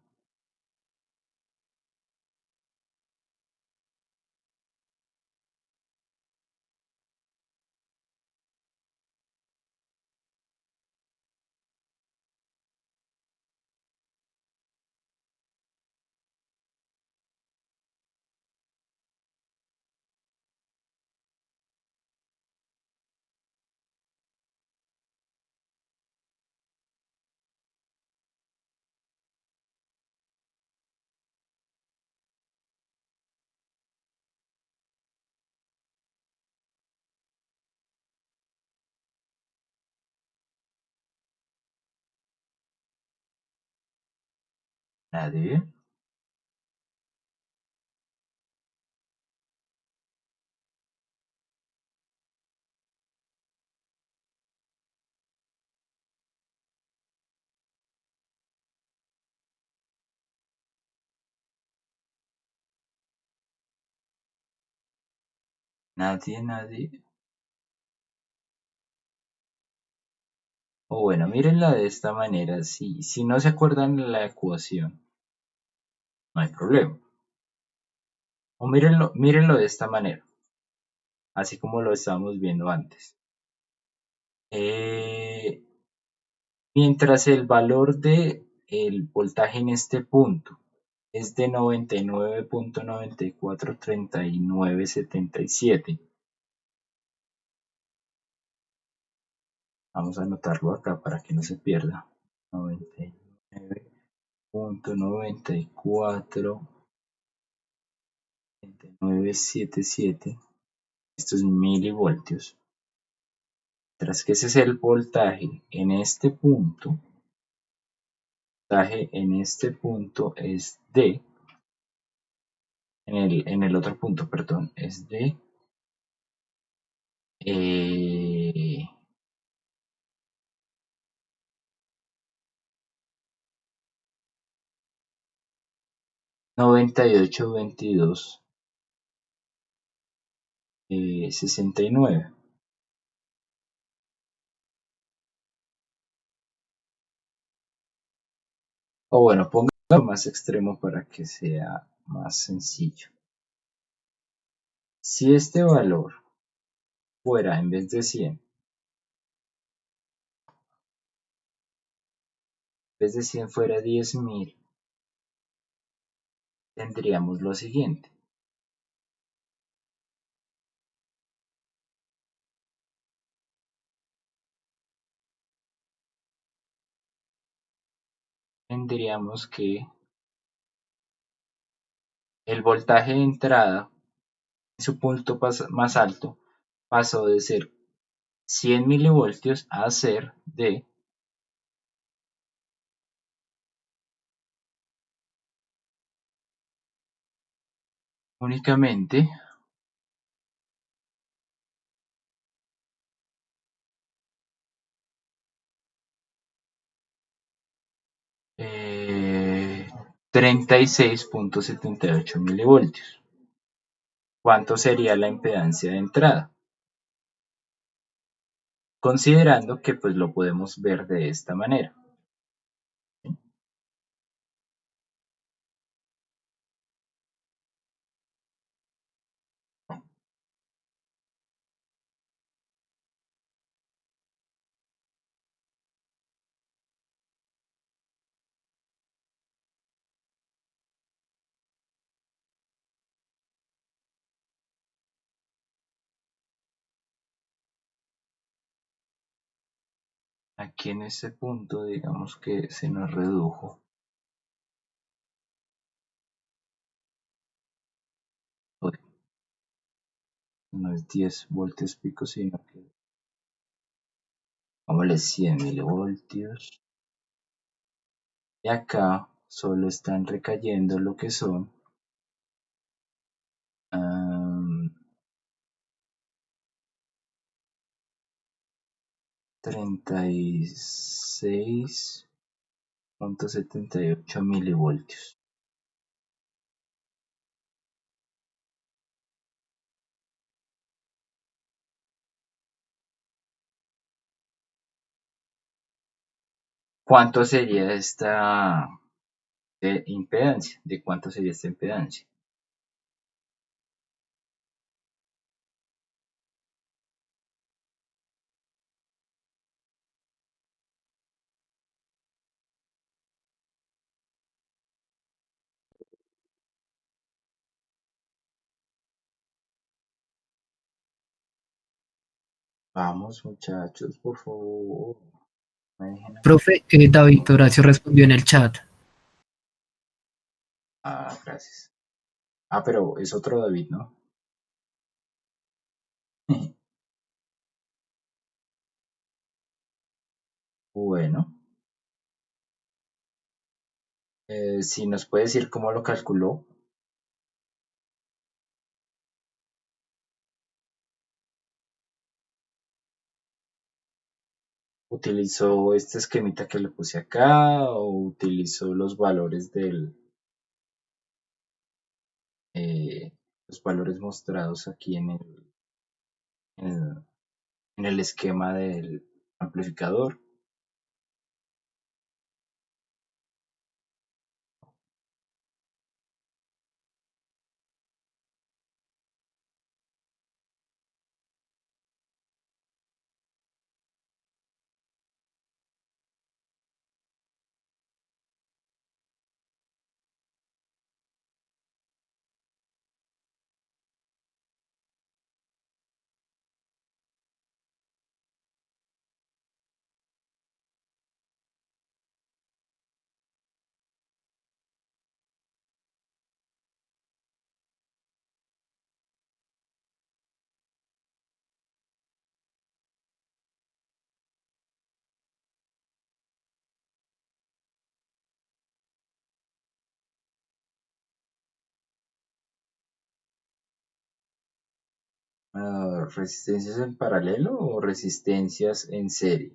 Nadie. Nadie, nadie. O bueno, mírenla de esta manera. Si no se acuerdan de la ecuación, no hay problema. O mírenlo de esta manera, así como lo estábamos viendo antes. Mientras el valor de el voltaje en este punto es de 99.943977. Vamos a anotarlo acá para que no se pierda. 99.943977. Esto es milivoltios. Tras que ese es el voltaje en este punto, es de, en el otro punto, perdón, es de 982269. O bueno, pongo más extremo para que sea más sencillo. Si este valor fuera, en vez de 100, fuera 10.000, tendríamos lo siguiente. Tendríamos que el voltaje de entrada en su punto más alto pasó de ser 100 milivoltios a ser de únicamente 36.78 milivoltios. ¿Cuánto sería la impedancia de entrada? Considerando que pues lo podemos ver de esta manera. Aquí en ese punto digamos que se nos redujo no es 10 voltios pico, sino que pongámosle 100 milivoltios. Y acá solo están recayendo lo que son 36.78 milivoltios. ¿Cuánto sería esta impedancia? ¿De cuánto sería esta impedancia? Vamos muchachos, por favor. Profe, David Horacio respondió en el chat. Gracias. Pero es otro David, ¿no? Bueno, Si nos puede decir cómo lo calculó. ¿Utilizó este esquemita que le puse acá o utilizó los valores eh, los valores mostrados aquí en- en el esquema del amplificador? ¿Resistencias en paralelo o resistencias en serie?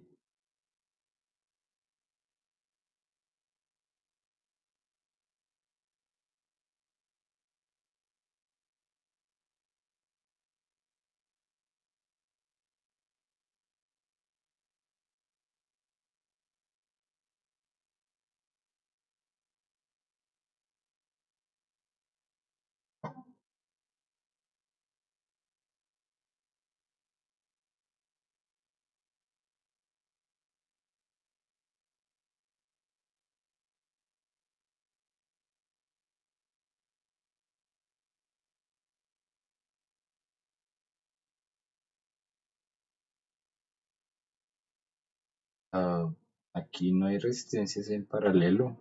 Ah, aquí no hay resistencias en paralelo.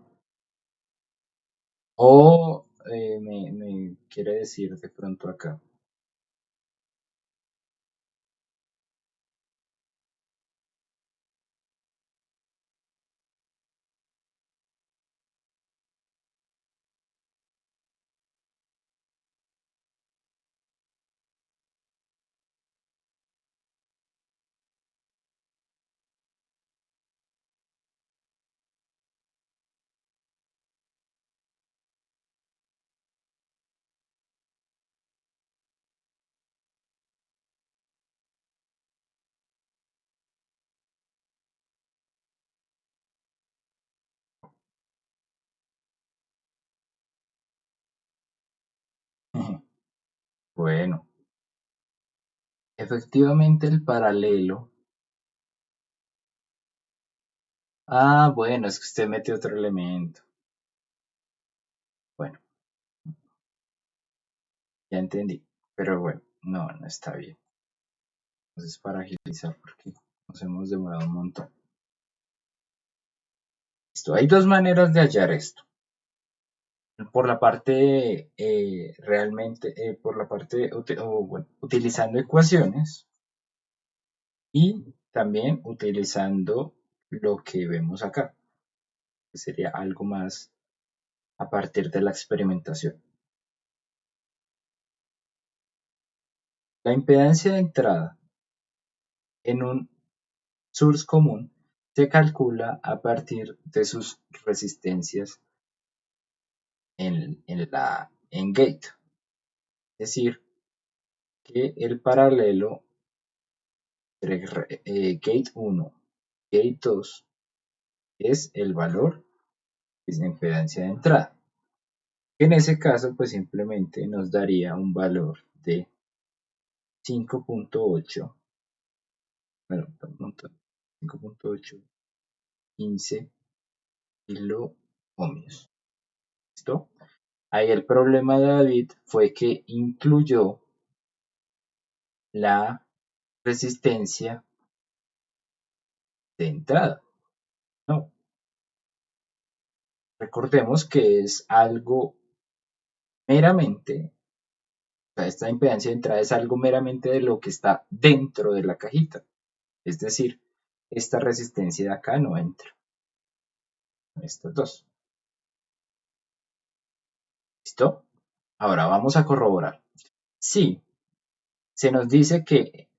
O me quiere decir de pronto acá. Bueno, efectivamente el paralelo. Ah, bueno, es que usted mete otro elemento. Bueno, ya entendí. Pero bueno, no está bien. Entonces para agilizar porque nos hemos demorado un montón. Listo, hay dos maneras de hallar esto. Por la parte realmente, por la parte, bueno, utilizando ecuaciones y también utilizando lo que vemos acá, que sería algo más a partir de la experimentación. La impedancia de entrada en un source común se calcula a partir de sus resistencias en gate. Es decir, que el paralelo entre gate 1 y gate 2 es el valor de la impedancia de entrada. En ese caso, pues simplemente nos daría un valor de 5.8, bueno, 5.815 kilo ohmios. ¿Listo? Ahí el problema de David fue que incluyó la resistencia de entrada. No, recordemos que es algo meramente, o sea, esta impedancia de entrada es algo meramente de lo que está dentro de la cajita. Es decir, esta resistencia de acá no entra. Estas dos. ¿Listo? Ahora vamos a corroborar. Si se nos dice que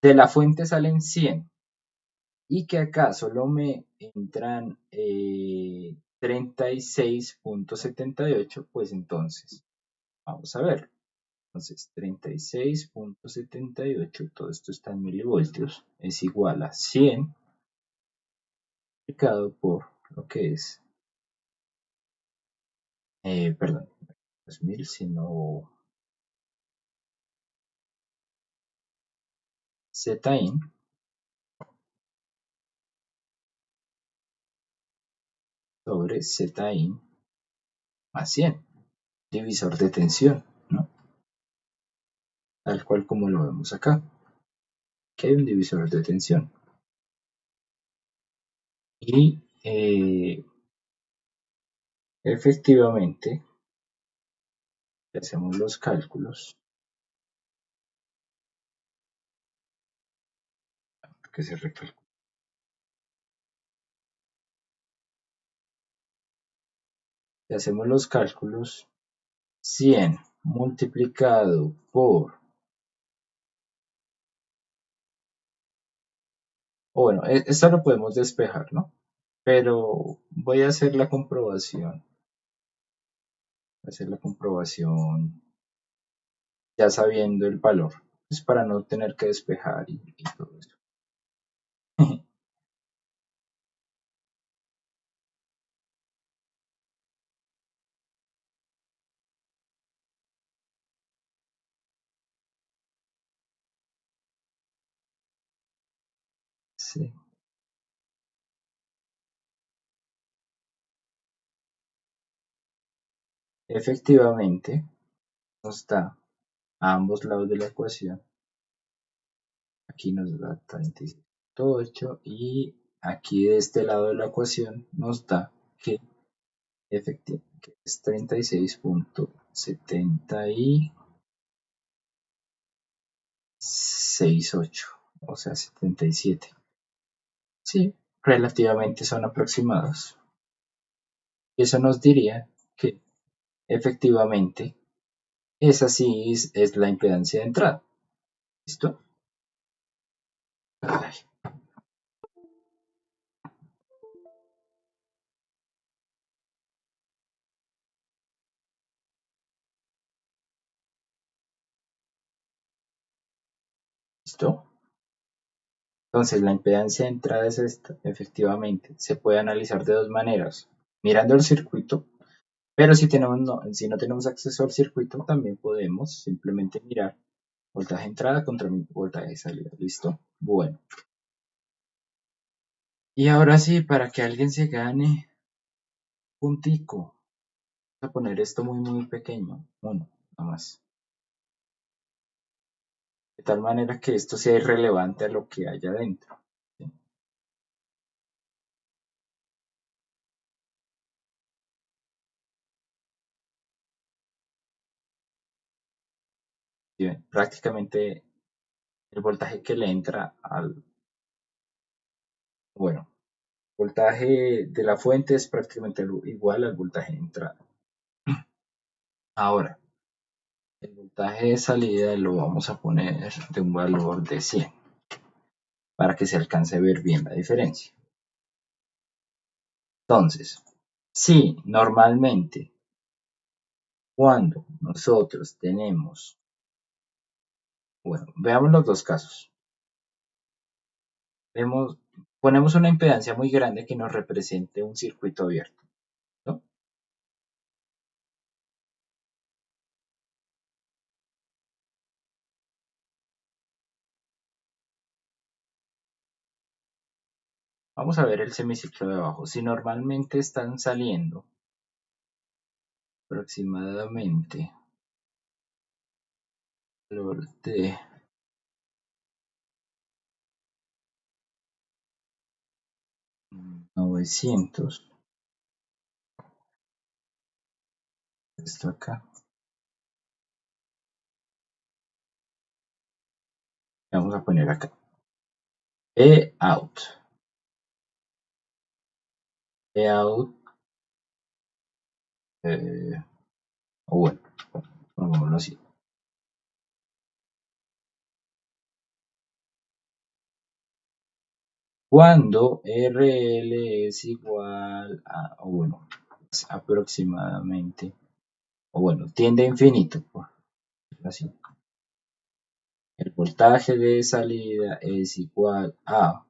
de la fuente salen 100 y que acá solo me entran 36.78, pues entonces vamos a ver. Entonces 36.78, todo esto está en milivoltios, es igual a 100 multiplicado por lo que es, perdón, no es 1000, sino Zin sobre Zin más 100, divisor de tensión, ¿no? Tal cual como lo vemos acá, que hay un divisor de tensión. Y efectivamente, si hacemos los cálculos, que se recalcula, si hacemos los cálculos, 100 multiplicado por, o bueno, esto lo podemos despejar, ¿no? Pero voy a hacer la comprobación, ya sabiendo el valor, pues para no tener que despejar y todo eso. Sí. Efectivamente, nos da a ambos lados de la ecuación. Aquí nos da 36.8 y aquí de este lado de la ecuación nos da que efectivamente que es 36.768, o sea 77. Sí, relativamente son aproximados. Y eso nos diría que efectivamente esa sí es la impedancia de entrada. ¿Listo? Ay, ¿listo? Entonces, la impedancia de entrada es esta, efectivamente. Se puede analizar de dos maneras. Mirando el circuito, pero si no tenemos acceso al circuito, también podemos simplemente mirar voltaje de entrada contra mi voltaje de salida. ¿Listo? Bueno. Y ahora sí, para que alguien se gane puntico, vamos a poner esto muy pequeño. Uno, nada más. De tal manera que esto sea irrelevante a lo que haya adentro. ¿Sí? Bien, prácticamente el voltaje que le entra bueno, voltaje de la fuente es prácticamente igual al voltaje de entrada. Ahora, el voltaje de salida lo vamos a poner de un valor de 100 para que se alcance a ver bien la diferencia. Entonces, si normalmente cuando nosotros tenemos, bueno, veamos los dos casos. Ponemos una impedancia muy grande que nos represente un circuito abierto, ¿no? Vamos a ver el semiciclo de abajo. Si normalmente están saliendo aproximadamente valor de 900, esto acá, vamos a poner acá, E out, O bueno, pongámoslo así. Cuando RL es igual a, o bueno, es aproximadamente, o bueno, tiende a infinito, por decirlo así. El voltaje de salida es igual a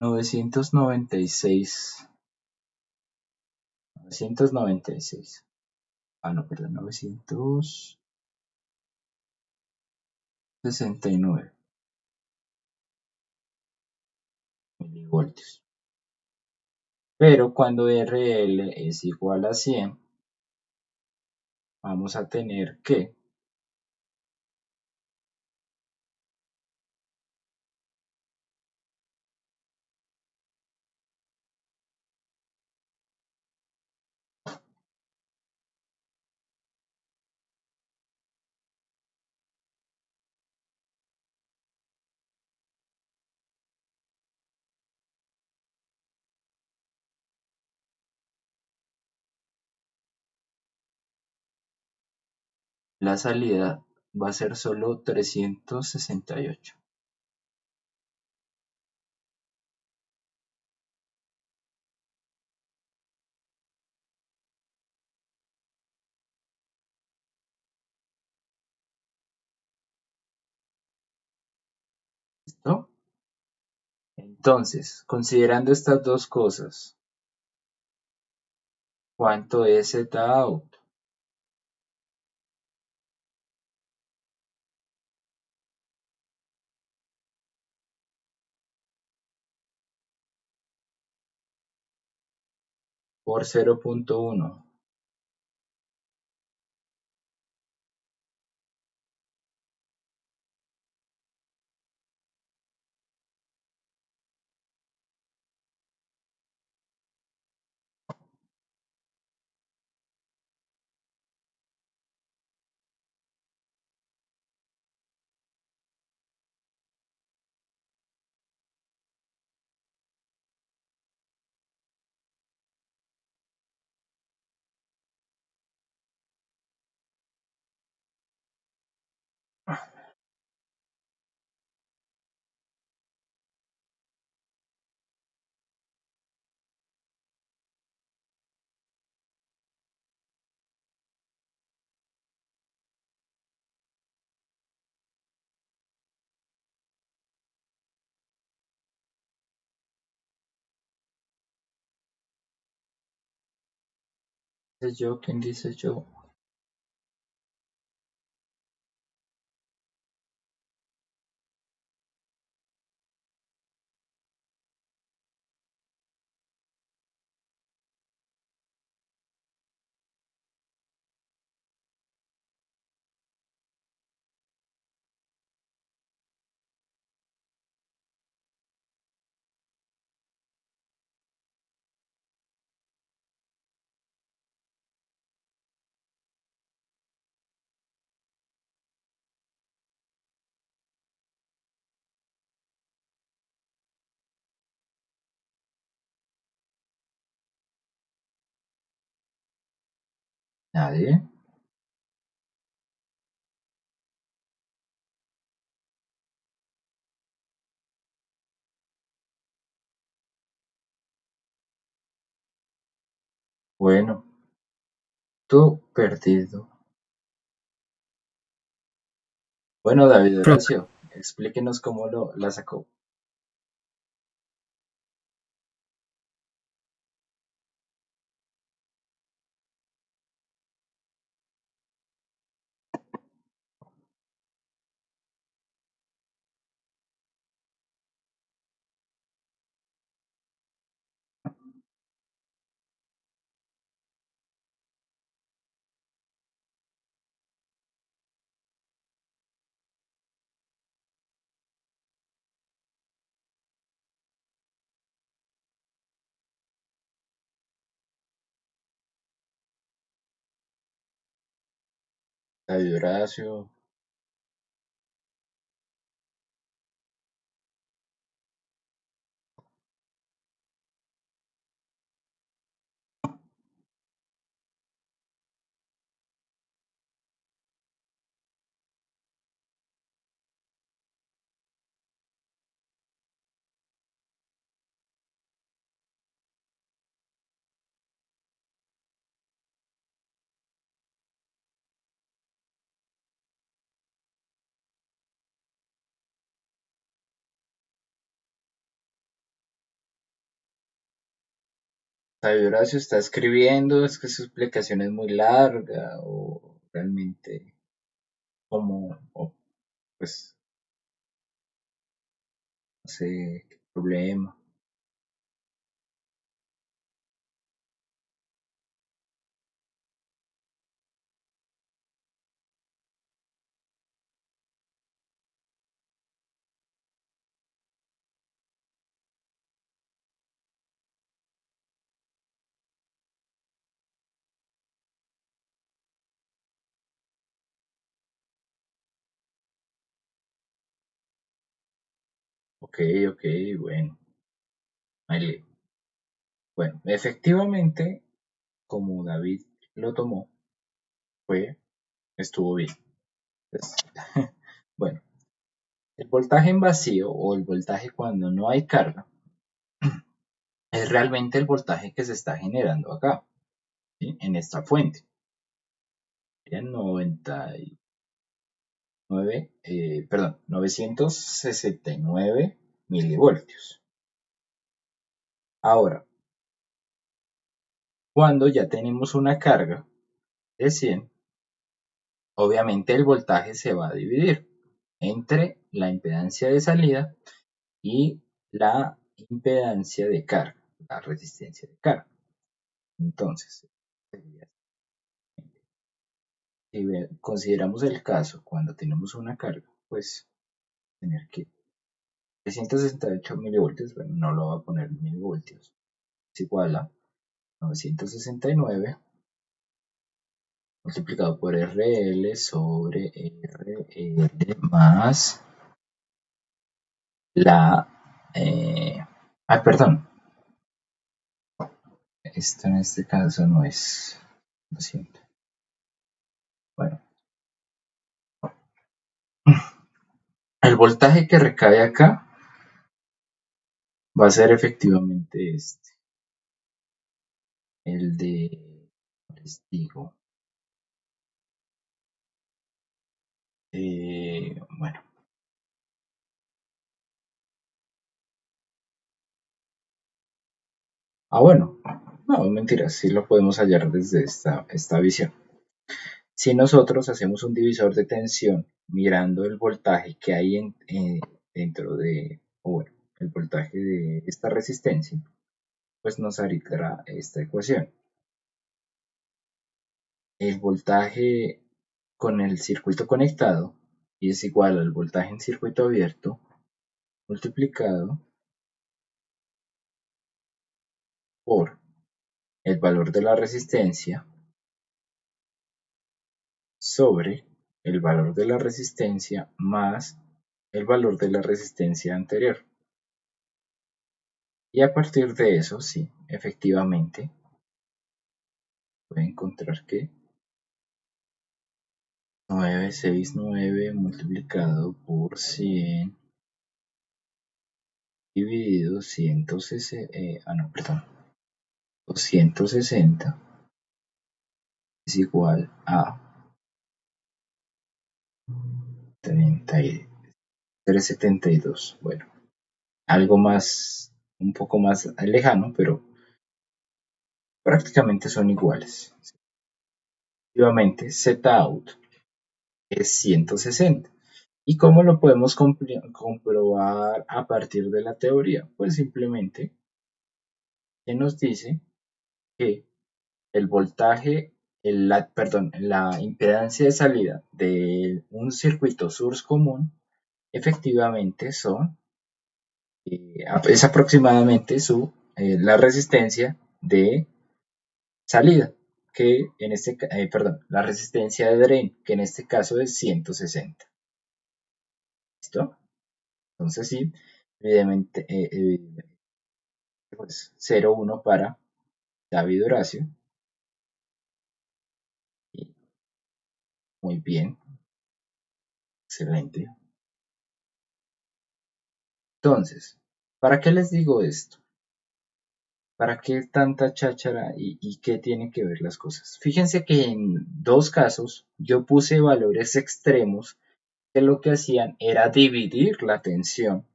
996, 996. Ah, no, perdón, 969 milivoltios. Pero cuando RL es igual a 100, vamos a tener que la salida va a ser solo 368. ¿Listo? Entonces, considerando estas dos cosas, ¿cuánto es Zout? Por 0.1. ¿Dice yo? ¿Quién dice yo? Nadie. Bueno, tú perdido. Bueno, David Profe, Horacio, explíquenos cómo la sacó. David Horacio. David Horacio está escribiendo, es que su explicación es muy larga o realmente como, pues, no sé, qué problema. Ok, ok, bueno, ahí bueno, efectivamente, como David lo tomó, estuvo bien. Pues, bueno, el voltaje en vacío o el voltaje cuando no hay carga es realmente el voltaje que se está generando acá, ¿sí? En esta fuente. En 969 milivoltios. Ahora, cuando ya tenemos una carga de 100, obviamente el voltaje se va a dividir entre la impedancia de salida y la impedancia de carga, la resistencia de carga. Entonces, si consideramos el caso cuando tenemos una carga, pues tener que 368 milivoltios, bueno, no lo voy a poner en milivoltios, es igual a 969 multiplicado por RL sobre RL más la... perdón, esto en este caso no es, lo siento. Bueno, el voltaje que recae acá va a ser efectivamente este, el de, les digo, bueno, bueno, no, mentira, sí lo podemos hallar desde esta visión. Si nosotros hacemos un divisor de tensión mirando el voltaje que hay dentro de, o bueno, el voltaje de esta resistencia, pues nos hará esta ecuación. El voltaje con el circuito conectado y es igual al voltaje en circuito abierto multiplicado por el valor de la resistencia sobre el valor de la resistencia más el valor de la resistencia anterior. Y a partir de eso, sí, efectivamente, voy a encontrar que 969 multiplicado por 100 dividido 160, no, perdón, 260 es igual a 372. Bueno, algo más, un poco más lejano, pero prácticamente son iguales. Efectivamente, Z out es 160. ¿Y cómo lo podemos comprobar a partir de la teoría? Pues simplemente que nos dice que el voltaje, la impedancia de salida de un circuito source común efectivamente es aproximadamente la resistencia de salida, que en la resistencia de drain, que en este caso es 160. ¿Listo? Entonces sí, evidentemente, pues 0,1 para David Horacio. Y muy bien, excelente. Entonces, ¿para qué les digo esto? ¿Para qué tanta cháchara y qué tienen que ver las cosas? Fíjense que en dos casos yo puse valores extremos que lo que hacían era dividir la tensión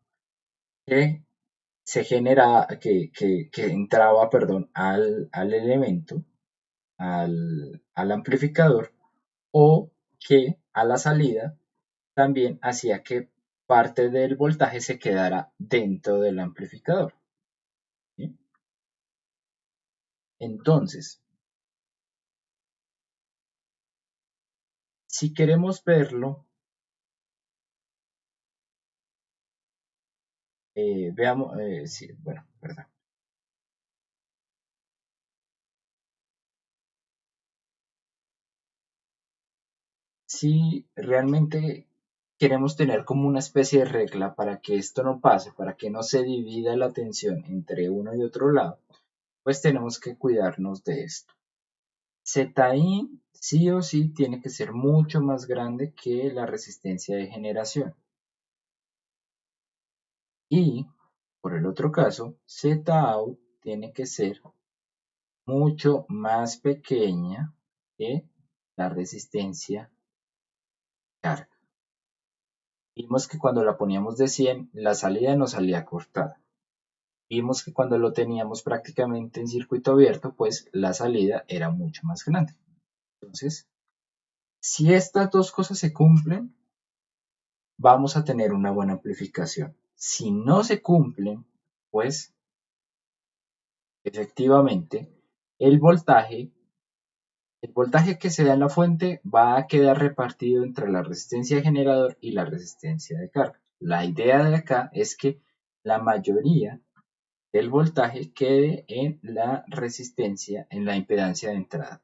que se genera, que entraba, perdón, al elemento, al amplificador, o que a la salida también hacía que parte del voltaje se quedara dentro del amplificador. ¿Sí? Entonces, si queremos verlo, veamos, sí, bueno, perdón. Si realmente queremos tener como una especie de regla para que esto no pase, para que no se divida la atención entre uno y otro lado, pues tenemos que cuidarnos de esto. Zin sí o sí tiene que ser mucho más grande que la resistencia de generación. Y, por el otro caso, Zout tiene que ser mucho más pequeña que la resistencia carga. Vimos que cuando la poníamos de 100, la salida nos salía cortada. Vimos que cuando lo teníamos prácticamente en circuito abierto, pues la salida era mucho más grande. Entonces, si estas dos cosas se cumplen, vamos a tener una buena amplificación. Si no se cumplen, pues efectivamente el voltaje que se da en la fuente va a quedar repartido entre la resistencia de generador y la resistencia de carga. La idea de acá es que la mayoría del voltaje quede en la resistencia, en la impedancia de entrada.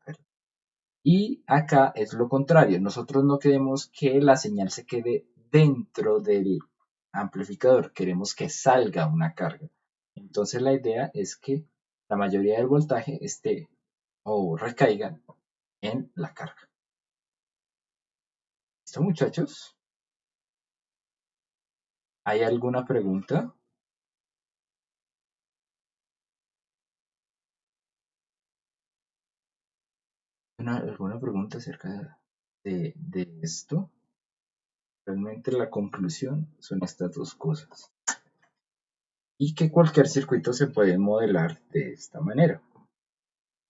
Y acá es lo contrario, nosotros no queremos que la señal se quede dentro del amplificador, queremos que salga una carga. Entonces la idea es que la mayoría del voltaje esté o recaiga en la carga. ¿Listo, muchachos? ¿Hay alguna pregunta? ¿Alguna pregunta acerca de esto? Realmente la conclusión son estas dos cosas. Y que cualquier circuito se puede modelar de esta manera.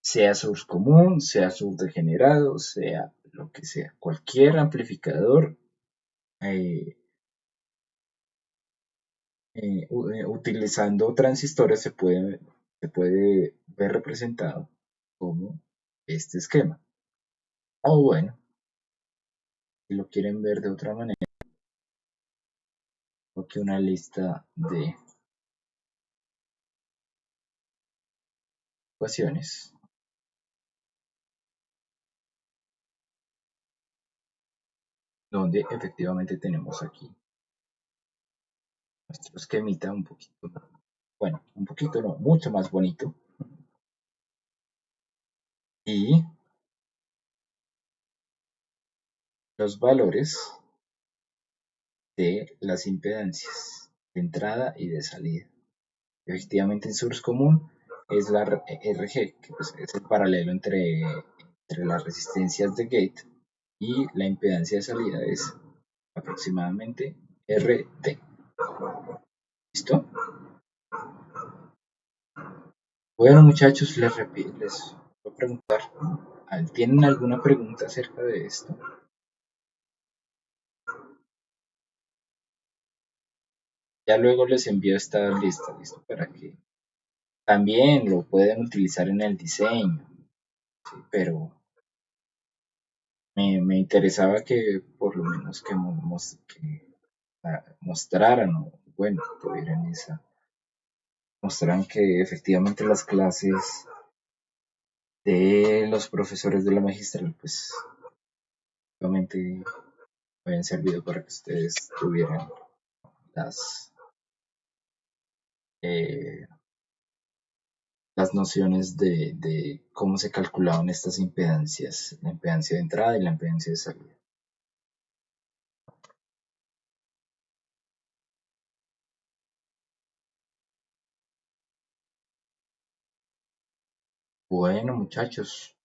Sea source común, sea source degenerado, sea lo que sea. Cualquier amplificador utilizando transistores se puede ver representado como este esquema. O bueno, si lo quieren ver de otra manera, aquí una lista de ecuaciones donde efectivamente tenemos aquí nuestro esquemita un poquito, bueno, un poquito no, mucho más bonito. Y los valores de las impedancias de entrada y de salida. Efectivamente en source común es la RG, que pues es el paralelo entre las resistencias de gate, y la impedancia de salida es aproximadamente RT. ¿Listo? Bueno, muchachos, les voy a preguntar, ¿tienen alguna pregunta acerca de esto? Ya luego les envío esta lista, ¿listo? Para que también lo pueden utilizar en el diseño, ¿sí? Pero me interesaba que por lo menos que mostraran, o bueno, tuvieran mostraran que efectivamente las clases de los profesores de la magistral, pues, obviamente habían servido para que ustedes tuvieran eh, las nociones de cómo se calculaban estas impedancias, la impedancia de entrada y la impedancia de salida. Bueno, muchachos,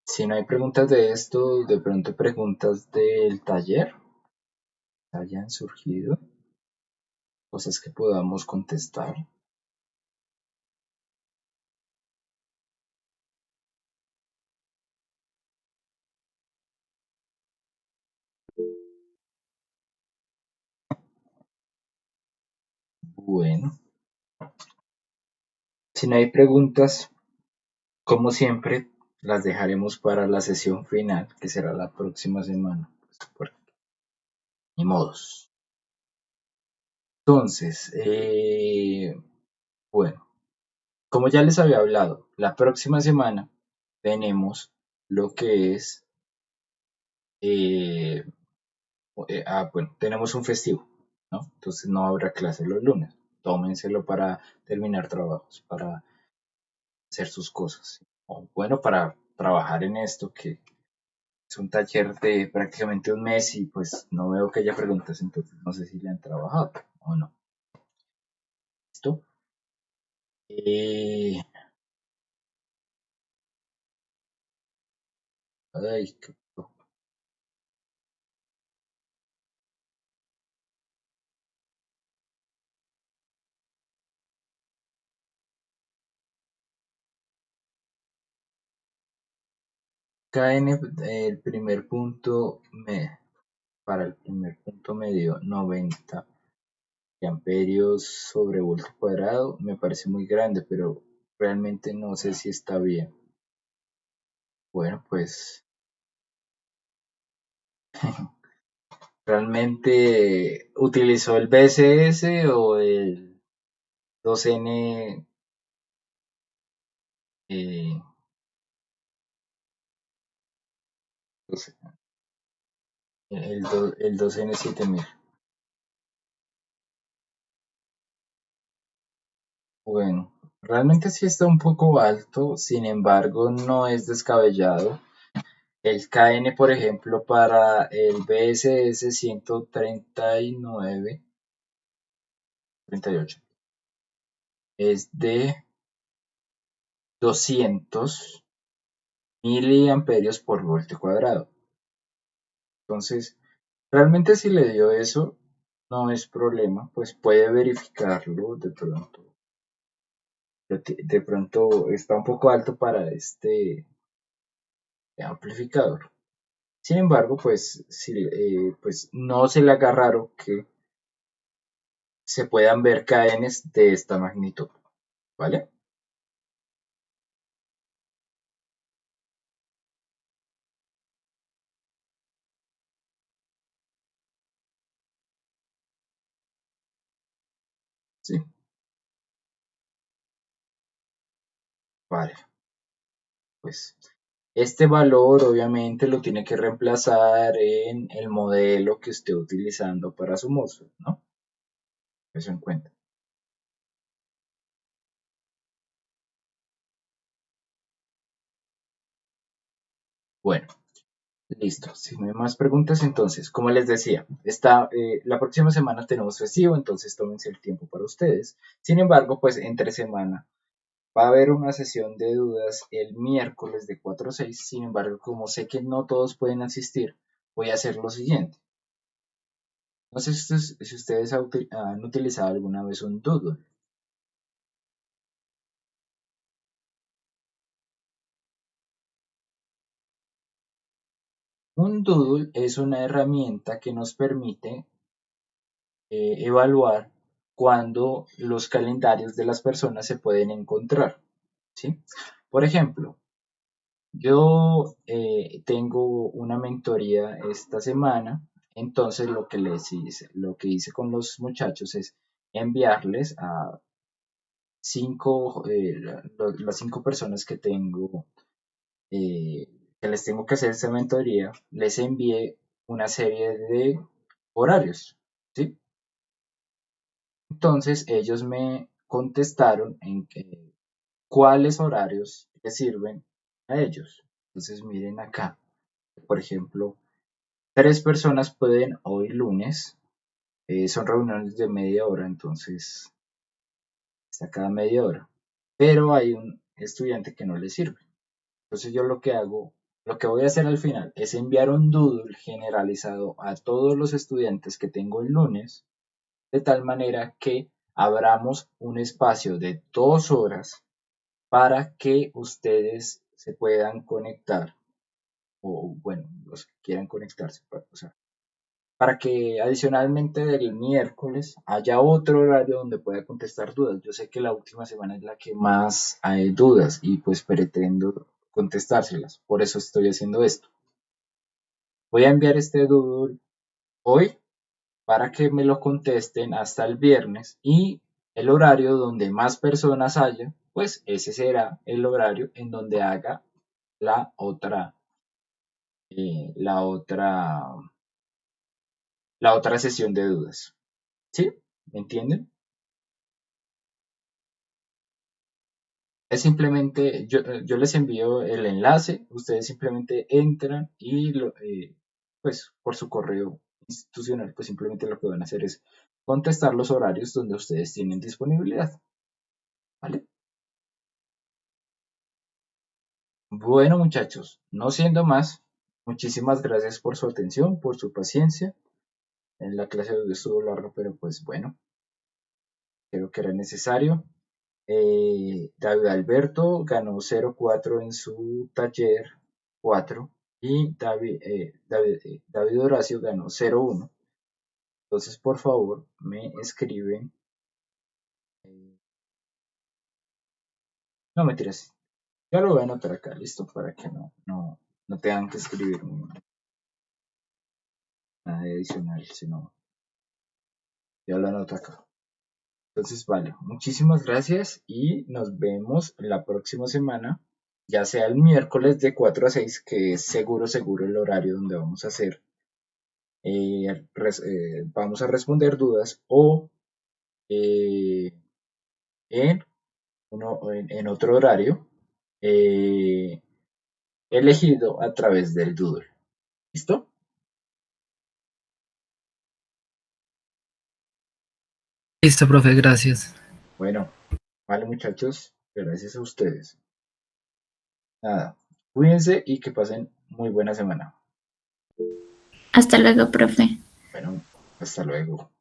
si no hay preguntas de esto, de pronto preguntas del taller. hayan surgido, cosas que podamos contestar. Bueno, si no hay preguntas, como siempre, las dejaremos para la sesión final, que será la próxima semana. Ni modos. Entonces, bueno, como ya les había hablado, la próxima semana tenemos lo que es, bueno, tenemos un festivo, ¿no? Entonces no habrá clase los lunes. Tómenselo para terminar trabajos, para hacer sus cosas. O bueno, para trabajar en esto, que es un taller de prácticamente un mes y pues no veo que haya preguntas, entonces no sé si le han trabajado o no. ¿Listo? Ay, KN, el primer punto para el primer punto me dio 90 amperios sobre voltio cuadrado. Me parece muy grande, pero realmente no sé si está bien. Bueno, pues realmente utilizó el BSS o el 2N, eh, el 2N7000. Bueno, realmente sí está un poco alto, sin embargo no es descabellado. El KN, por ejemplo, para el BSS 139, 38, es de 200 miliamperios por voltio cuadrado. Entonces, realmente si le dio eso, no es problema, pues puede verificarlo de pronto. De pronto está un poco alto para este amplificador. Sin embargo, pues, pues no se le haga raro que se puedan ver KNs de esta magnitud, ¿vale? Sí, vale. Pues este valor obviamente lo tiene que reemplazar en el modelo que esté utilizando para su MOSFET, ¿no? Eso en cuenta. Bueno, listo. Si no hay más preguntas, entonces, como les decía, la próxima semana tenemos festivo, entonces tómense el tiempo para ustedes. Sin embargo, pues entre semana va a haber una sesión de dudas el miércoles de 4 a 6. Sin embargo, como sé que no todos pueden asistir, voy a hacer lo siguiente. No sé si ustedes han utilizado alguna vez un Doodle. Un Doodle es una herramienta que nos permite evaluar cuándo los calendarios de las personas se pueden encontrar, ¿sí? Por ejemplo, yo tengo una mentoría esta semana, entonces lo que hice con los muchachos es enviarles a las 5 personas que tengo, que les tengo que hacer esta mentoría, les envié una serie de horarios, ¿sí? Entonces ellos me contestaron en cuáles horarios les sirven a ellos. Entonces miren acá, por ejemplo, 3 personas pueden hoy lunes, son reuniones de media hora, entonces está cada media hora, pero hay un estudiante que no le sirve. Entonces yo lo que hago Lo que voy a hacer al final es enviar un doodle generalizado a todos los estudiantes que tengo el lunes, de tal manera que abramos un espacio de 2 horas para que ustedes se puedan conectar, o bueno, los que quieran conectarse, o sea, para que adicionalmente del miércoles haya otro horario donde pueda contestar dudas. Yo sé que la última semana es la que más hay dudas y pues pretendo contestárselas, por eso estoy haciendo esto. Voy a enviar este doodle hoy para que me lo contesten hasta el viernes y el horario donde más personas haya, pues ese será el horario en donde haga la otra, la otra sesión de dudas. ¿Sí? ¿Me entienden? Es simplemente, yo les envío el enlace, ustedes simplemente entran y pues por su correo institucional, pues simplemente lo que van a hacer es contestar los horarios donde ustedes tienen disponibilidad. ¿Vale? Bueno, muchachos, no siendo más, muchísimas gracias por su atención, por su paciencia. En la clase de hoy estuvo largo, pero pues bueno, creo que era necesario. David Alberto ganó 0-4 en su taller 4 y David Horacio ganó 0-1. Entonces, por favor, me escriben. No, mentiras. Ya lo voy a anotar acá, listo, para que no tengan que escribir nada adicional, sino ya lo anoto acá. Entonces, vale, muchísimas gracias y nos vemos la próxima semana, ya sea el miércoles de 4 a 6, que es seguro el horario donde vamos a hacer, vamos a responder dudas, o en, en otro horario elegido a través del Doodle. ¿Listo? Listo, profe, gracias. Bueno, vale muchachos, gracias a ustedes. Nada, cuídense y que pasen muy buena semana. Hasta luego, profe. Bueno, hasta luego.